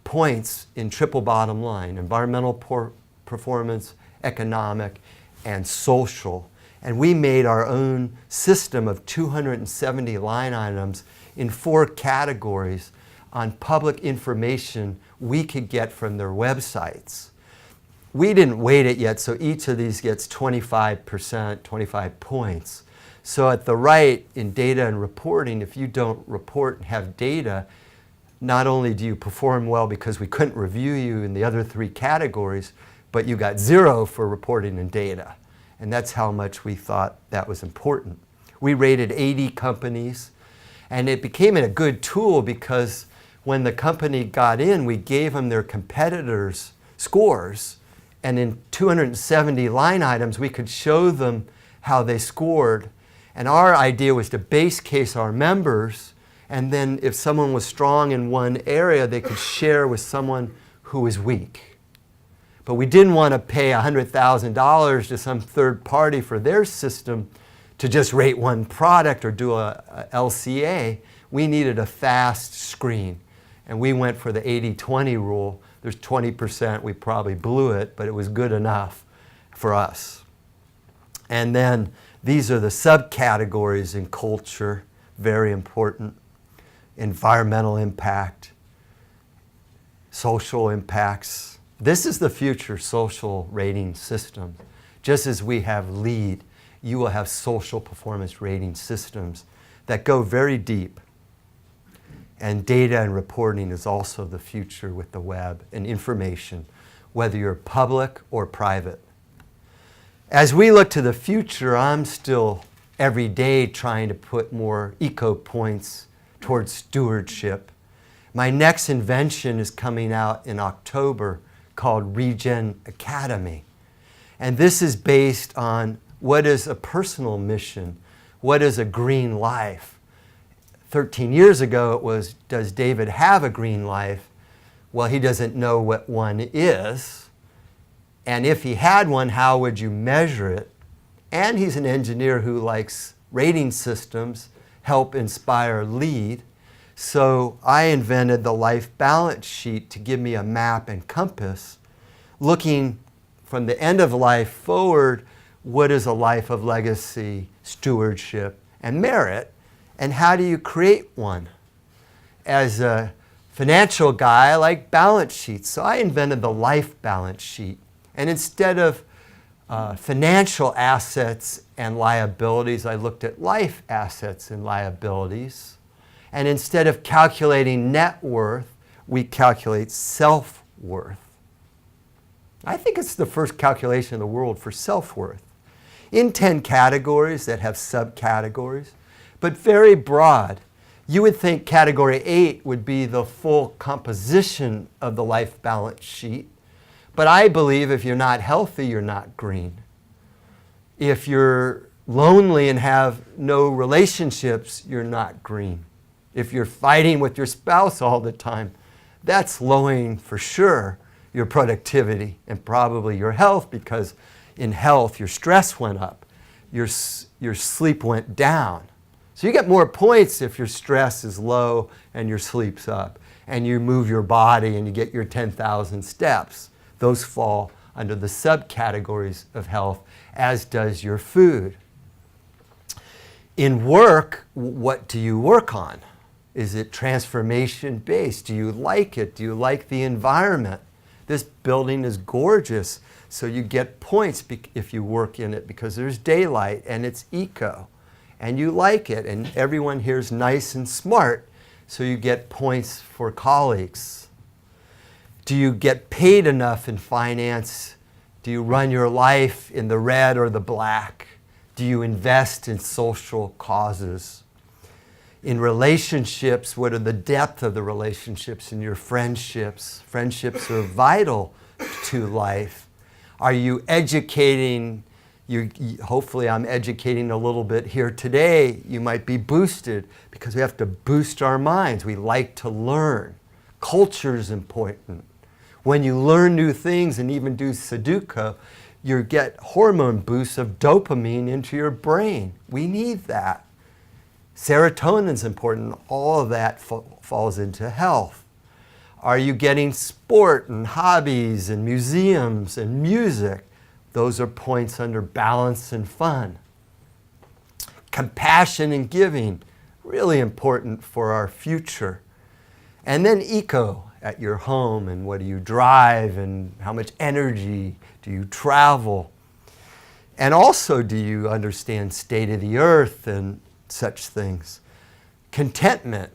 points in triple bottom line: environmental performance, economic, and social. And we made our own system of 270 line items in 4 categories on public information we could get from their websites. We didn't weight it yet, so each of these gets 25%, 25 points. So at the right, in data and reporting, if you don't report and have data, not only do you perform well because we couldn't review you in the other 3 categories, but you got 0 for reporting and data. And that's how much we thought that was important. We rated 80 companies, and it became a good tool because when the company got in, we gave them their competitors' scores, and in 270 line items, we could show them how they scored. And our idea was to base case our members, and then if someone was strong in one area, they could share with someone who was weak. But we didn't want to pay $100,000 to some third party for their system to just rate one product or do a LCA. We needed a fast screen, and we went for the 80-20 rule. There's 20%, we probably blew it, but it was good enough for us. And then these are the subcategories in culture, very important. Environmental impact, social impacts. This is the future social rating system. Just as we have LEED, you will have social performance rating systems that go very deep. And data and reporting is also the future with the web and information, whether you're public or private. As we look to the future, I'm still every day trying to put more eco points towards stewardship. My next invention is coming out in October called Regen Academy. And this is based on what is a personal mission, what is a green life. 13 years ago it was, does David have a green life? Well, he doesn't know what one is. And if he had one, how would you measure it? And he's an engineer who likes rating systems, help inspire LEED. So I invented the life balance sheet to give me a map and compass, looking from the end of life forward, what is a life of legacy, stewardship, and merit, and how do you create one? As a financial guy, I like balance sheets, so I invented the life balance sheet. And instead of financial assets and liabilities, I looked at life assets and liabilities. And instead of calculating net worth, we calculate self-worth. I think it's the first calculation in the world for self-worth. In 10 categories that have subcategories, but very broad. You would think category 8 would be the full composition of the life balance sheet. But I believe if you're not healthy, you're not green. If you're lonely and have no relationships, you're not green. If you're fighting with your spouse all the time, that's lowering for sure your productivity and probably your health, because in health your stress went up, your sleep went down. So you get more points if your stress is low and your sleep's up, and you move your body and you get your 10,000 steps. Those fall under the subcategories of health, as does your food. In work, what do you work on? Is it transformation-based? Do you like it? Do you like the environment? This building is gorgeous, so you get points if you work in it because there's daylight and it's eco, and you like it, and everyone here is nice and smart, so you get points for colleagues. Do you get paid enough in finance? Do you run your life in the red or the black? Do you invest in social causes? In relationships, what are the depth of the relationships in your friendships? Friendships are vital to life. Are you educating? Hopefully I'm educating a little bit here today. You might be boosted because we have to boost our minds. We like to learn. Culture is important. When you learn new things and even do Sudoku, you get hormone boosts of dopamine into your brain. We need that. Serotonin is important. All of that falls into health. Are you getting sport and hobbies and museums and music? Those are points under balance and fun. Compassion and giving, really important for our future. And then eco at your home, and what do you drive, and how much energy do you travel? And also, do you understand state of the earth and such things? Contentment.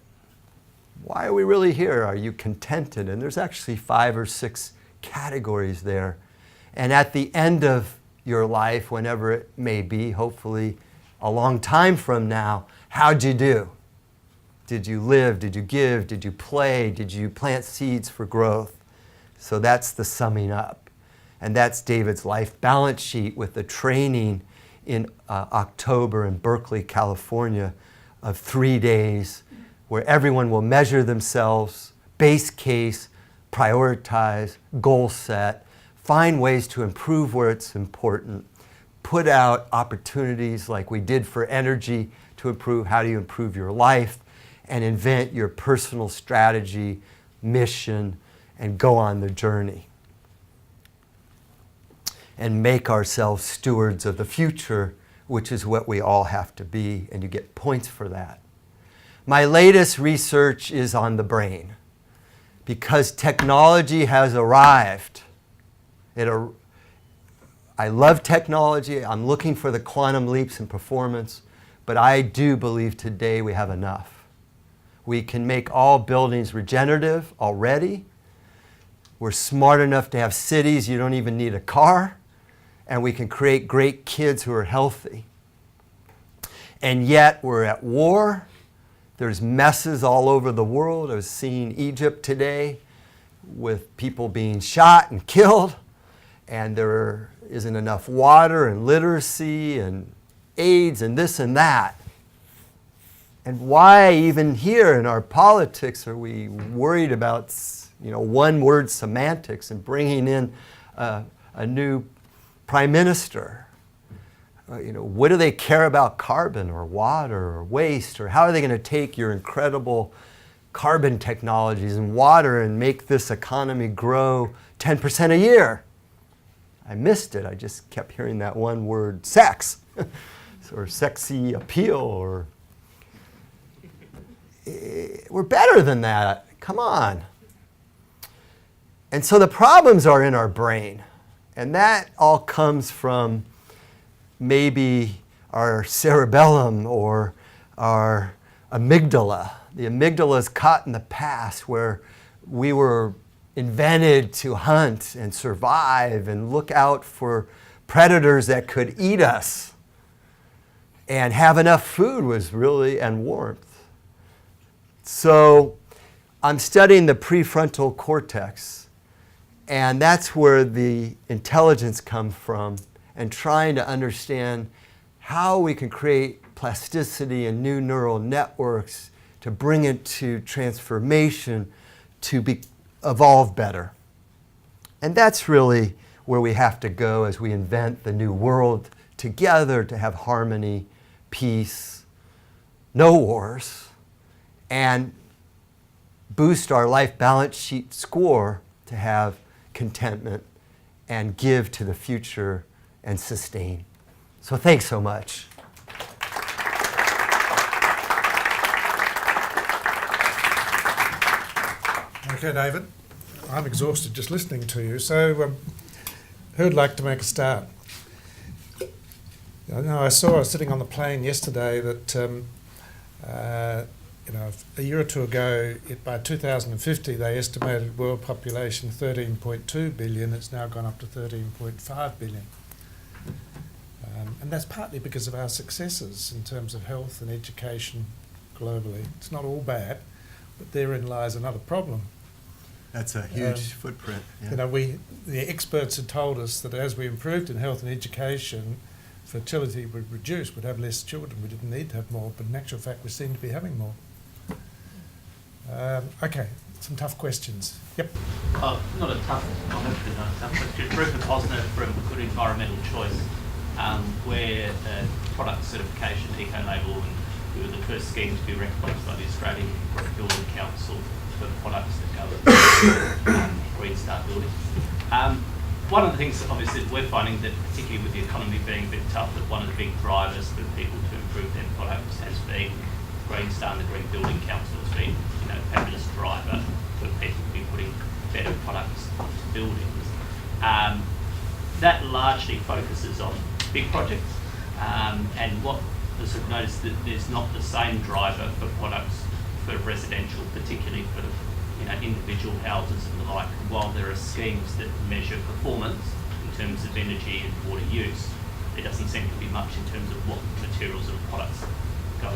Why are we really here? Are you contented? And there's actually 5 or 6 categories there. And at the end of your life, whenever it may be, hopefully a long time from now, how'd you do? Did you live? Did you give? Did you play? Did you plant seeds for growth? So that's the summing up. And that's David's life balance sheet with the training in October in Berkeley, California, of 3 days where everyone will measure themselves, base case, prioritize, goal set, find ways to improve where it's important, put out opportunities like we did for energy to improve how do you improve your life, and invent your personal strategy, mission, and go on the journey. And make ourselves stewards of the future, which is what we all have to be, and you get points for that. My latest research is on the brain, because technology has arrived. I love technology. I'm looking for the quantum leaps in performance, but I do believe today we have enough. We can make all buildings regenerative already. We're smart enough to have cities you don't even need a car. And we can create great kids who are healthy. And yet we're at war. There's messes all over the world. I was seeing Egypt today with people being shot and killed. And there isn't enough water and literacy and AIDS and this and that. And why even here in our politics are we worried about, one-word semantics and bringing in a new prime minister? What do they care about carbon or water or waste? Or how are they going to take your incredible carbon technologies and water and make this economy grow 10% a year? I missed it. I just kept hearing that one word, sex, or sexy appeal, or we're better than that. Come on. And so the problems are in our brain. And that all comes from maybe our cerebellum or our amygdala, The amygdala is caught in the past where we were invented to hunt and survive and look out for predators that could eat us. And have enough food was really, and warmth. So I'm studying the prefrontal cortex, and that's where the intelligence comes from, and trying to understand how we can create plasticity and new neural networks to bring it to transformation to evolve better. And that's really where we have to go as we invent the new world together to have harmony, peace, no wars, and boost our life balance sheet score to have contentment and give to the future and sustain. So thanks so much. Okay, David, I'm exhausted just listening to you. So who'd like to make a start? I saw sitting on the plane yesterday that a year or two ago, by 2050, they estimated world population 13.2 billion. It's now gone up to 13.5 billion. And that's partly because of our successes in terms of health and education globally. It's not all bad, but therein lies another problem. That's a huge footprint. Yeah. The experts had told us that as we improved in health and education, fertility would reduce, we'd have less children, we didn't need to have more, but in actual fact we seem to be having more. Okay, some tough questions. Yep. Not a tough, hopefully not a tough question. Rupert Posner from Good Environmental Choice, where product certification, eco-label, and we were the first scheme to be recognised by the Australian Building Council for products that go with Green Star building. One of the things, obviously, that we're finding that, particularly with the economy being a bit tough, that one of the big drivers for people to improve their products has been Green Star and the Green Building Council has been, a fabulous driver for people to be putting better products onto buildings. That largely focuses on big projects, and what I sort of noticed that there's not the same driver for products for residential, particularly for individual houses and the like. And while there are schemes that measure performance in terms of energy and water use, there doesn't seem to be much in terms of what materials and products go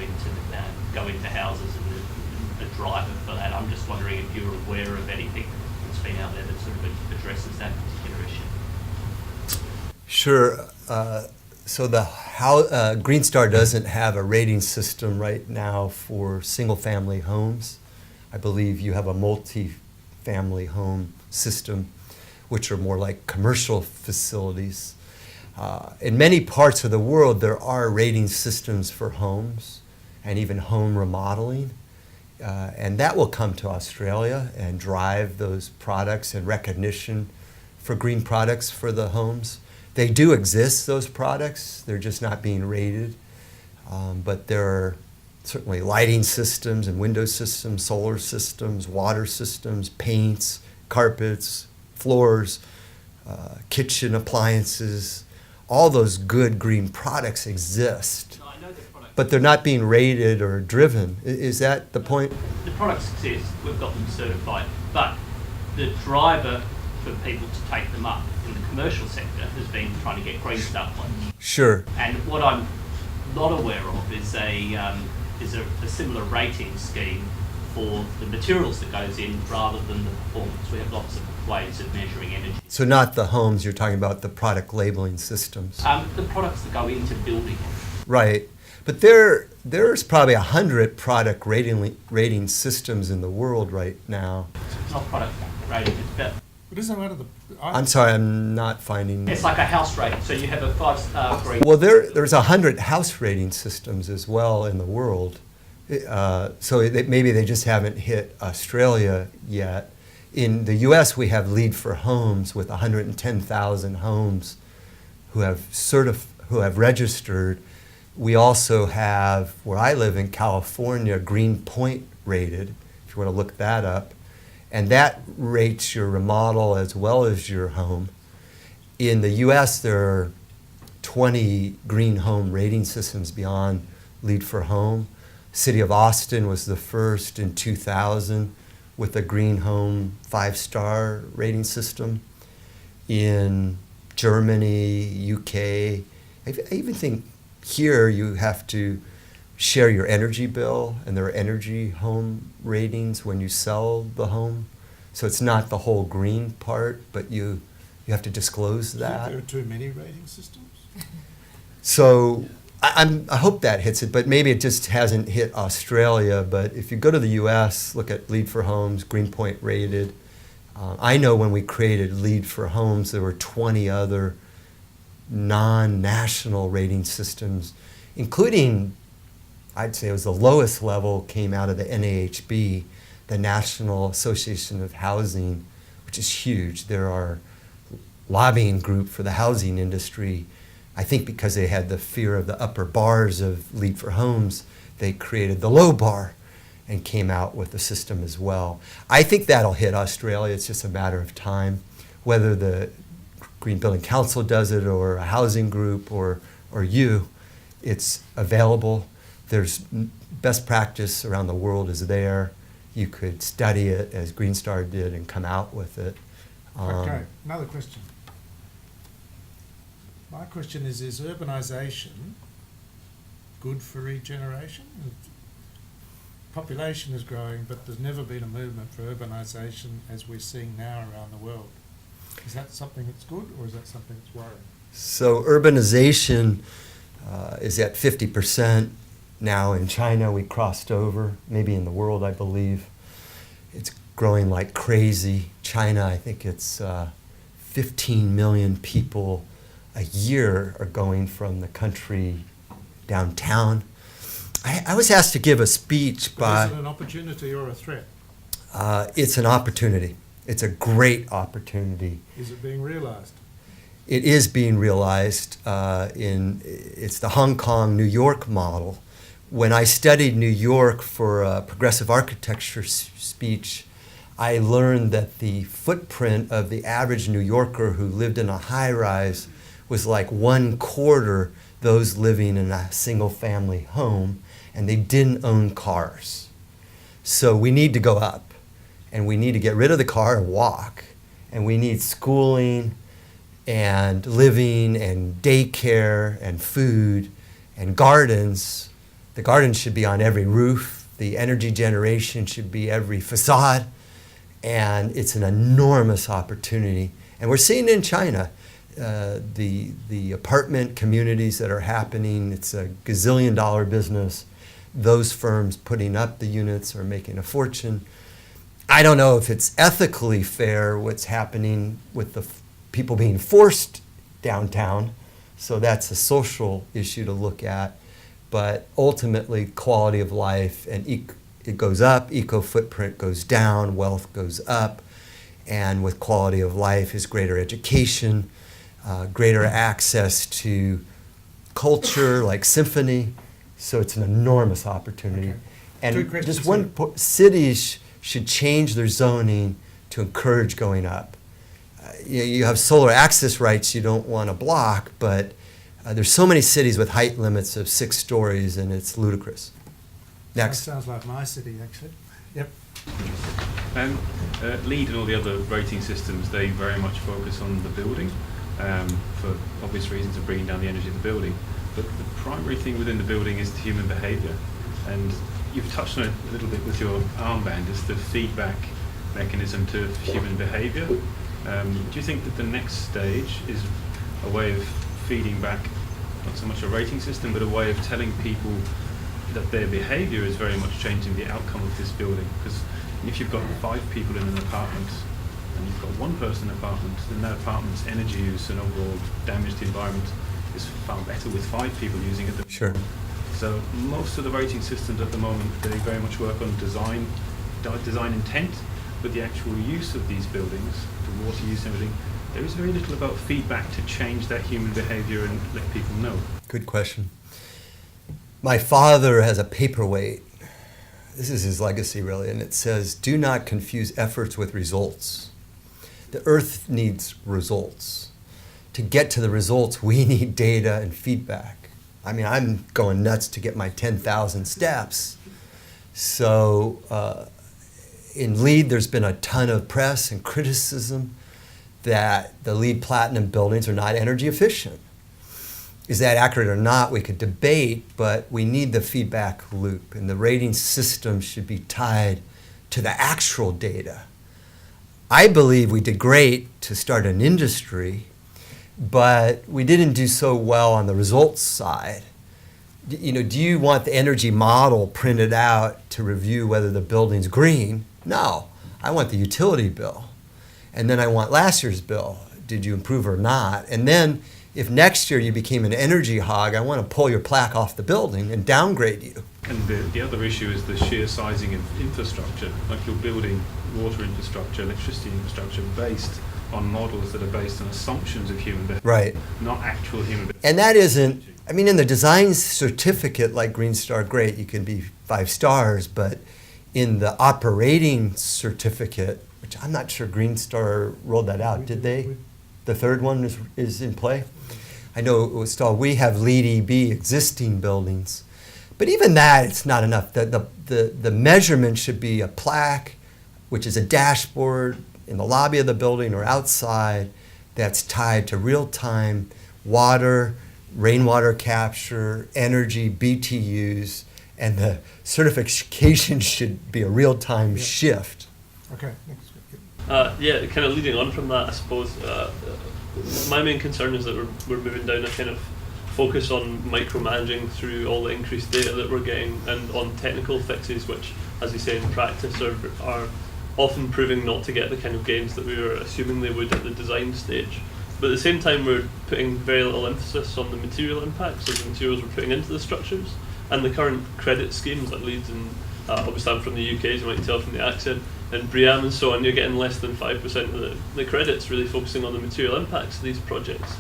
into houses and the driver for that. I'm just wondering if you're aware of anything that's been out there that sort of addresses that particular issue. Sure. So Green Star doesn't have a rating system right now for single-family homes. I believe you have a multi-family home system, which are more like commercial facilities. In many parts of the world, there are rating systems for homes and even home remodeling. And that will come to Australia and drive those products and recognition for green products for the homes. They do exist, those products. They're just not being rated. But there are certainly lighting systems and window systems, solar systems, water systems, paints, carpets, floors, kitchen appliances. All those good green products exist. No, I know the products, but they're not being rated or driven. Is that the point? The products exist, we've got them certified, but the driver for people to take them up in the commercial sector has been trying to get Green Star points. Sure. And what I'm not aware of is a similar rating scheme for the materials that goes in rather than the performance. We have lots of ways of measuring energy. So not the homes, you're talking about the product labeling systems. The products that go into building. Right. But there's probably 100 product rating systems in the world right now. It's not product rating, it's about... But isn't that I'm sorry, I'm not finding... It's like a house rating, so you have a 5-star green... Well, there's 100 house rating systems as well in the world. Maybe they just haven't hit Australia yet. In the US, we have LEED for Homes with 110,000 homes who have registered. We also have, where I live in California, Green Point rated, if you want to look that up. And that rates your remodel as well as your home. In the US, there are 20 green home rating systems beyond LEED for Home. City of Austin was the first in 2000 with a green home 5-star rating system. In Germany, UK, I even think here you have to share your energy bill, and there are energy home ratings when you sell the home. So it's not the whole green part, but you have to disclose that. There are too many rating systems. So I hope that hits it, but maybe it just hasn't hit Australia. But if you go to the US, look at Lead for Homes, Greenpoint rated. I know when we created Lead for Homes, there were 20 other non-national rating systems, including, I'd say it was the lowest level came out of the NAHB, the National Association of Housing, which is huge. They're our lobbying group for the housing industry. I think because they had the fear of the upper bars of Lead for Homes, they created the low bar and came out with the system as well. I think that'll hit Australia. It's just a matter of time, whether the Green Building Council does it or a housing group or you. It's available. There's best practice around the world is there. You could study it as Green Star did and come out with it. Okay, another question. My question is urbanisation good for regeneration? Population is growing, but there's never been a movement for urbanisation as we're seeing now around the world. Is that something that's good, or is that something that's worrying? So urbanization is at 50% now. In China, we crossed over, maybe in the world, I believe. It's growing like crazy. China, I think it's 15 million people a year are going from the country downtown. I was asked to give a speech by... Is it an opportunity or a threat? It's an opportunity. It's a great opportunity. Is it being realised? It is being realized. It's the Hong Kong, New York model. When I studied New York for a progressive architecture speech, I learned that the footprint of the average New Yorker who lived in a high-rise was like 1/4 those living in a single-family home, and they didn't own cars. So we need to go up, and we need to get rid of the car and walk, and we need schooling and living and daycare and food and gardens. The gardens should be on every roof. The energy generation should be every facade. And it's an enormous opportunity. And we're seeing it in China. The apartment communities that are happening, it's a gazillion-dollar business. Those firms putting up the units are making a fortune. I don't know if it's ethically fair what's happening with the people being forced downtown, so that's a social issue to look at. But ultimately, quality of life and it goes up, eco-footprint goes down, wealth goes up, and with quality of life is greater education, greater access to culture like symphony. So it's an enormous opportunity. Okay. And just cities should change their zoning to encourage going up. You have solar access rights you don't want to block, but there's so many cities with height limits of 6 stories, and it's ludicrous. Next. That sounds like my city, actually. Yep. LEED and all the other rating systems, they very much focus on the building for obvious reasons of bringing down the energy of the building. But the primary thing within the building is the human behaviour. And you've touched on it a little bit with your armband, is the feedback mechanism to human behaviour. Do you think that the next stage is a way of feeding back, not so much a rating system, but a way of telling people that their behaviour is very much changing the outcome of this building? Because if you've got 5 people in an apartment and you've got 1 person in an apartment, then that apartment's energy use and overall damage to the environment is far better with 5 people using it. Sure. So most of the rating systems at the moment, they very much work on design intent, but the actual use of these buildings, the water use and everything, there is very little about feedback to change that human behaviour and let people know. Good question. My father has a paperweight. This is his legacy, really, and it says, "Do not confuse efforts with results." The earth needs results. To get to the results, we need data and feedback. I mean, I'm going nuts to get my 10,000 steps. So in LEED, there's been a ton of press and criticism that the LEED Platinum buildings are not energy efficient. Is that accurate or not, we could debate, but we need the feedback loop, and the rating system should be tied to the actual data. I believe we did great to start an industry, but we didn't do so well on the results side. You know, do you want the energy model printed out to review whether the building's green? No, I want the utility bill. And then I want last year's bill. Did you improve or not? And then if next year you became an energy hog, I want to pull your plaque off the building and downgrade you. And the other issue is the sheer sizing of infrastructure. Like you're building water infrastructure, electricity infrastructure based on models that are based on assumptions of human behavior, Right. not actual human behavior. And that isn't, I mean, in the design certificate, like Green Star, great, you can be 5 stars, but in the operating certificate, which I'm not sure Green Star rolled that out, did they? The third one is in play? I know it was still, we have LEED EB existing buildings, but even that, it's not enough. The measurement should be a plaque, which is a dashboard in the lobby of the building or outside, that's tied to real-time water, rainwater capture, energy, BTUs, and the certification should be a real-time shift. Okay, next. Yeah, kind of leading on from that, I suppose, my main concern is that we're moving down a kind of focus on micromanaging through all the increased data that we're getting and on technical fixes, which, as you say, in practice are often proving not to get the kind of gains that we were assuming they would at the design stage. But at the same time, we're putting very little emphasis on the material impacts of the materials we're putting into the structures, and the current credit schemes like LEED and obviously I'm from the UK, as you might tell from the accent, and BREEAM and so on, you're getting less than 5% of the credits really focusing on the material impacts of these projects.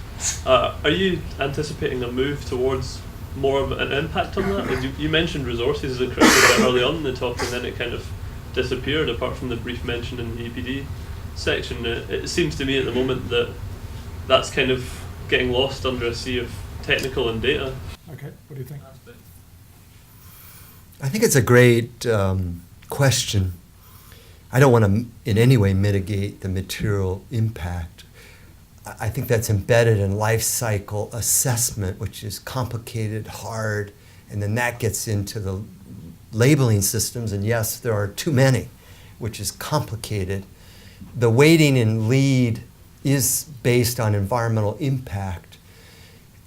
Are you anticipating a move towards more of an impact on that? You mentioned resources as a critical bit early on in the talk, and then it kind of disappeared apart from the brief mention in the EPD section. It seems to me at the moment that that's kind of getting lost under a sea of technical and data. Okay, what do you think? I think it's a great question. I don't want to in any way mitigate the material impact. I think that's embedded in life cycle assessment, which is complicated, hard, and then that gets into the labeling systems, and yes, there are too many, which is complicated. The weighting in LEED is based on environmental impact,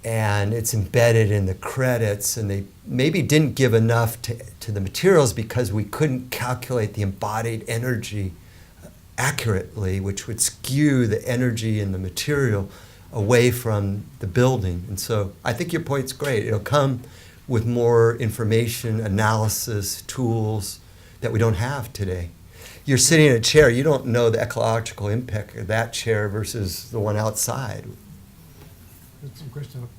and it's embedded in the credits, and they maybe didn't give enough to the materials because we couldn't calculate the embodied energy accurately, which would skew the energy in the material away from the building. And so I think your point's great. It'll come with more information, analysis, tools that we don't have today. You're sitting in a chair, you don't know the ecological impact of that chair versus the one outside. It's a question of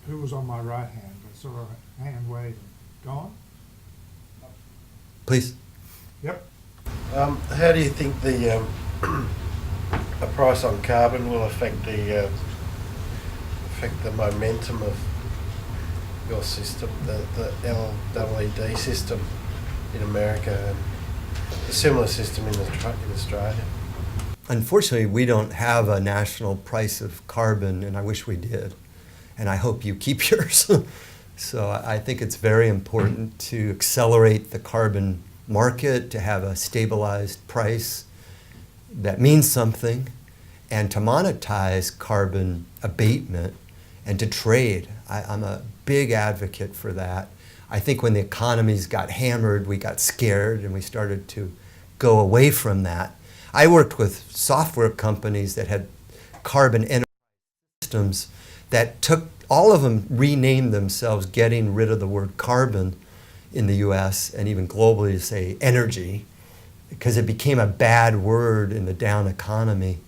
who was on my right hand. I saw a hand waving. Gone? Please. Yep. How do you think the a price on carbon will affect the momentum of your system, the LEED system in America, and a similar system in Australia? Unfortunately, we don't have a national price of carbon, and I wish we did. And I hope you keep yours. So I think it's very important to accelerate the carbon market, to have a stabilized price that means something, and to monetize carbon abatement and to trade. I'm a big advocate for that. I think when the economies got hammered, we got scared and we started to go away from that. I worked with software companies that had carbon enterprise systems that took, all of them renamed themselves, getting rid of the word carbon in the US and even globally to say energy, because it became a bad word in the down economy.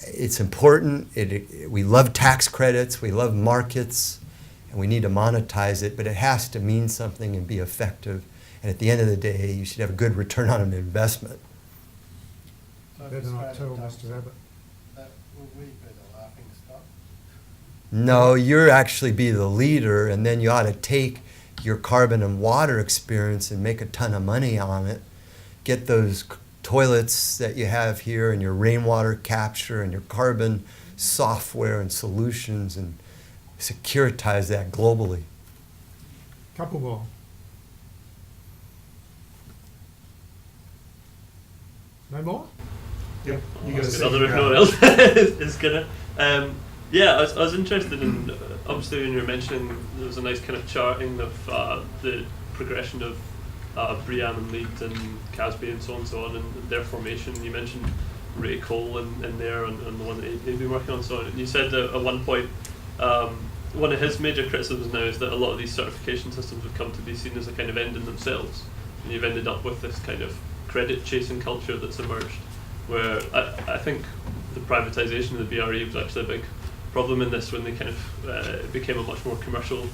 It's important. We love tax credits, we love markets, and we need to monetize it, but it has to mean something and be effective. And at the end of the day, you should have a good return on an investment. Better not tell Mr. Abbott. Will we be the laughing stock? No, you're actually be the leader, and then you ought to take your carbon and water experience and make a ton of money on it. Get those toilets that you have here and your rainwater capture and your carbon software and solutions and securitize that globally. Couple more. No more? Yep. You That's got good. Other if no one else is gonna. Yeah, I was interested in, obviously when you were mentioning there was a nice kind of charting of the progression of Briam and Leeds and Casby and so on and their formation. You mentioned Ray Cole in there and the one that they've been working on. So on. And you said that at one point one of his major criticisms now is that a lot of these certification systems have come to be seen as a kind of end in themselves, and you've ended up with this kind of credit chasing culture that's emerged, where I think the privatisation of the BRE was actually a big problem in this when they kind of became a much more commercial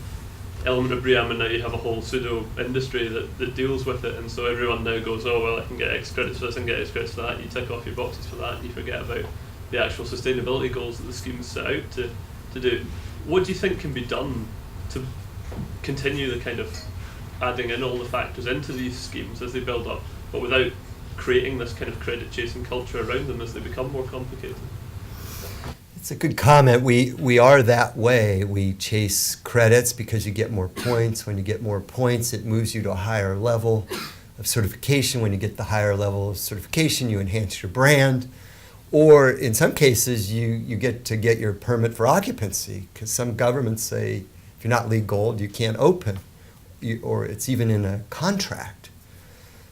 element of BREEAM, and now you have a whole pseudo industry that deals with it, and so everyone now goes, oh well, I can get X credits for this and get X credits for that. You tick off your boxes for that and you forget about the actual sustainability goals that the schemes set out to do. What do you think can be done to continue the kind of adding in all the factors into these schemes as they build up, but without creating this kind of credit chasing culture around them as they become more complicated? It's a good comment. We are that way. We chase credits because you get more points. When you get more points, it moves you to a higher level of certification. When you get the higher level of certification, you enhance your brand. Or in some cases, you get to get your permit for occupancy, because some governments say if you're not LEED Gold, you can't open, or it's even in a contract.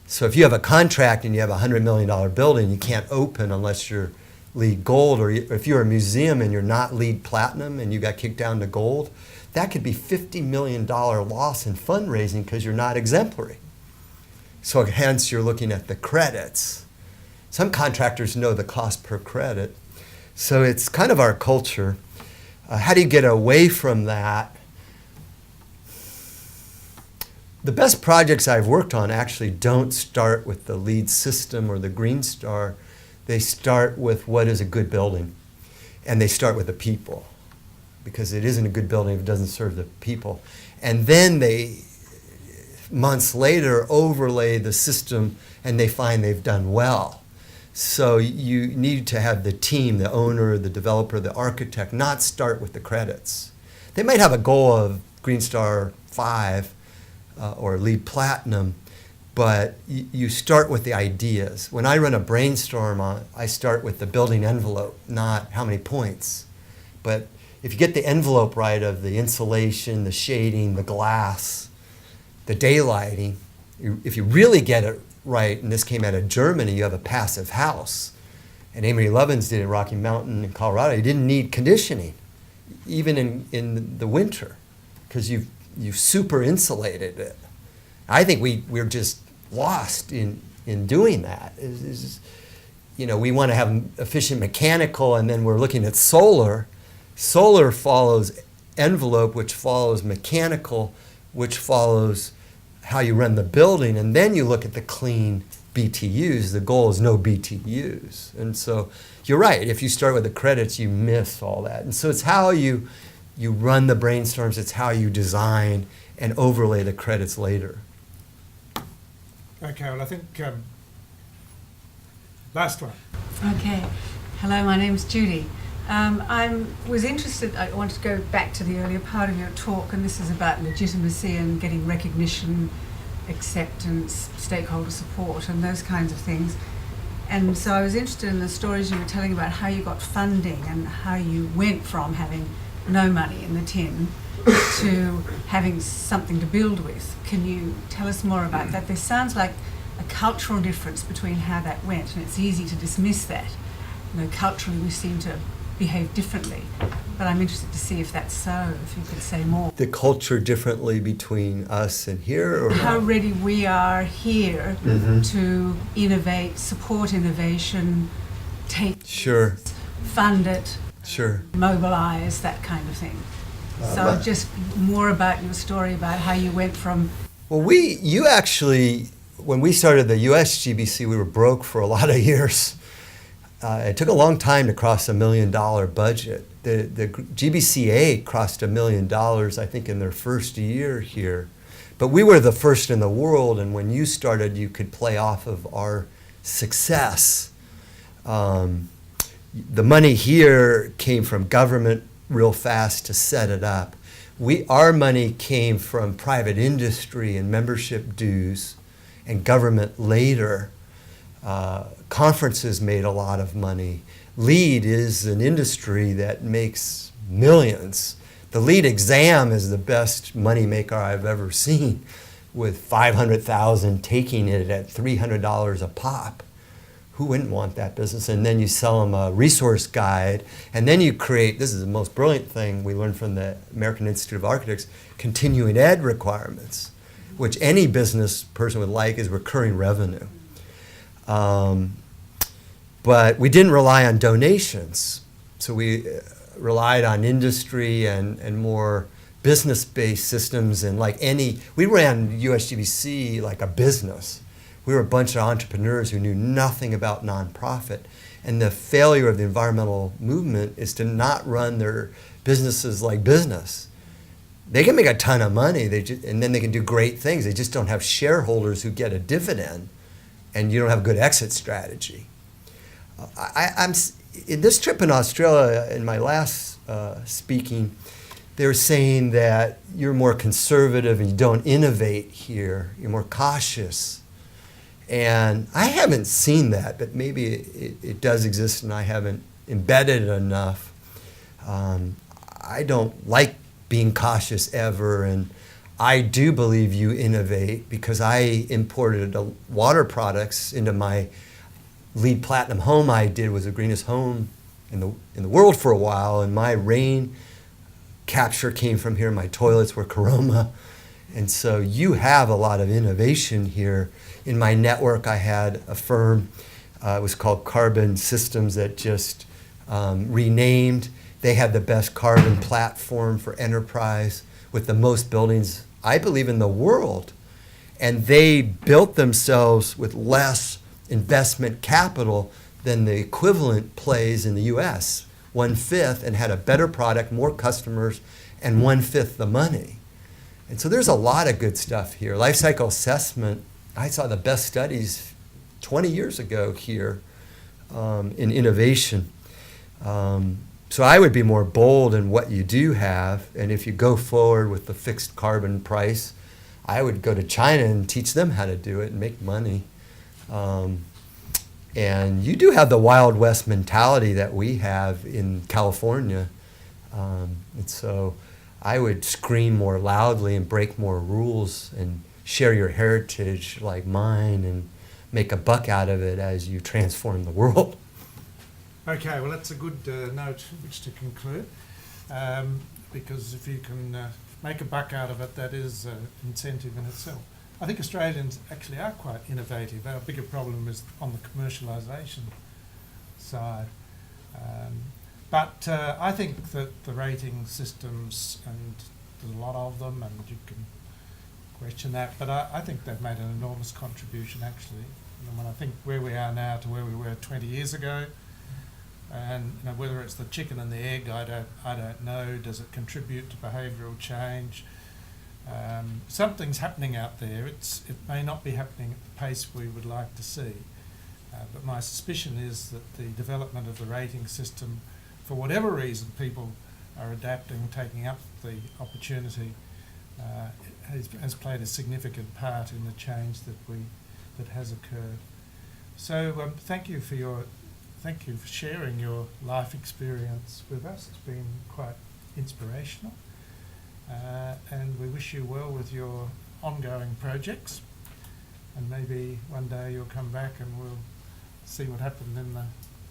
So if you have a contract and you have a $100 million building, you can't open unless you're LEED Gold, or if you're a museum and you're not LEED Platinum and you got kicked down to Gold, that could be $50 million loss in fundraising because you're not exemplary. So hence you're looking at the credits. Some contractors know the cost per credit. So it's kind of our culture. How do you get away from that? The best projects I've worked on actually don't start with the LEED system or the Green Star. They start with what is a good building, and they start with the people, because it isn't a good building if it doesn't serve the people. And then they, months later, overlay the system and they find they've done well. So you need to have the team, the owner, the developer, the architect, not start with the credits. They might have a goal of Green Star 5 or LEED Platinum, but you start with the ideas. When I run a brainstorm, I start with the building envelope, not how many points. But if you get the envelope right of the insulation, the shading, the glass, the daylighting, if you really get it right, and this came out of Germany, you have a passive house. And Amory Lovins did it in Rocky Mountain in Colorado. You didn't need conditioning, even in the winter, because you've super insulated it. I think we're just lost in doing that. We want to have efficient mechanical, and then we're looking at solar. Solar follows envelope, which follows mechanical, which follows how you run the building, and then you look at the clean BTUs. The goal is no BTUs. And so you're right, if you start with the credits, you miss all that. And so it's how you run the brainstorms, it's how you design and overlay the credits later. Okay, well, I think last one. Okay. Hello, my name's Judy. I was interested, I wanted to go back to the earlier part of your talk, and this is about legitimacy and getting recognition, acceptance, stakeholder support, and those kinds of things. And so I was interested in the stories you were telling about how you got funding and how you went from having no money in the tin to having something to build with. Can you tell us more about that? There sounds like a cultural difference between how that went, and it's easy to dismiss that. Culturally we seem to behave differently, but I'm interested to see if that's so, if you could say more. The culture differently between us and here? Or how ready we are here to innovate, support innovation, take Sure. fund it, Sure. mobilize, that kind of thing. So just more about your story about how you went from... Well, you actually, when we started the US GBC, we were broke for a lot of years. it took a long time to cross $1 million budget. The GBCA crossed $1 million, I think, in their first year here. But we were the first in the world, and when you started, you could play off of our success. The money here came from government real fast to set it up. Our money came from private industry and membership dues, and government later. Conferences made a lot of money. LEED is an industry that makes millions. The LEED exam is the best money maker I've ever seen, with 500,000 taking it at $300 a pop. Who wouldn't want that business? And then you sell them a resource guide, and then you create, this is the most brilliant thing we learned from the American Institute of Architects, continuing ed requirements, which any business person would like, is recurring revenue. But we didn't rely on donations. So we relied on industry and more business-based systems, and we ran USGBC like a business. We were a bunch of entrepreneurs who knew nothing about nonprofit. And the failure of the environmental movement is to not run their businesses like business. They can make a ton of money, and then they can do great things. They just don't have shareholders who get a dividend, and you don't have a good exit strategy. I'm in this trip in Australia, in my last speaking, they were saying that you're more conservative and you don't innovate here. You're more cautious. And I haven't seen that, but maybe it does exist and I haven't embedded it enough. I don't like being cautious ever, and I do believe you innovate, because I imported water products into my LEED Platinum home I did, was the greenest home in the world for a while, and my rain capture came from here. My toilets were Caroma. And so you have a lot of innovation here. In my network, I had a firm, it was called Carbon Systems, that just renamed. They had the best carbon platform for enterprise with the most buildings, I believe, in the world. And they built themselves with less investment capital than the equivalent plays in the US, 1/5, and had a better product, more customers, and 1/5 the money. And so there's a lot of good stuff here. Life cycle assessment, I saw the best studies 20 years ago here in innovation. So I would be more bold in what you do have, and if you go forward with the fixed carbon price, I would go to China and teach them how to do it and make money. And you do have the Wild West mentality that we have in California. And so I would scream more loudly and break more rules and share your heritage like mine and make a buck out of it as you transform the world. Okay, well, that's a good note which to conclude, because if you can make a buck out of it, that is an incentive in itself. I think Australians actually are quite innovative. Our bigger problem is on the commercialisation side. But I think that the rating systems, and there's a lot of them, and you can question that, but I think they've made an enormous contribution, actually. And when I think where we are now to where we were 20 years ago, and whether it's the chicken and the egg, I don't know. Does it contribute to behavioural change? Something's happening out there. It may not be happening at the pace we would like to see, but my suspicion is that the development of the rating system, for whatever reason people are adapting, taking up the opportunity, has played a significant part in the change that has occurred. So thank you for sharing your life experience with us. It's been quite inspirational. And we wish you well with your ongoing projects. And maybe one day you'll come back and we'll see what happened in the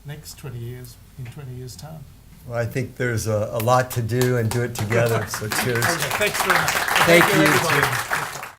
next 20 years, in 20 years' time. Well, I think there's a lot to do and do it together. So cheers. Okay, thanks very much. Thank you. Everybody.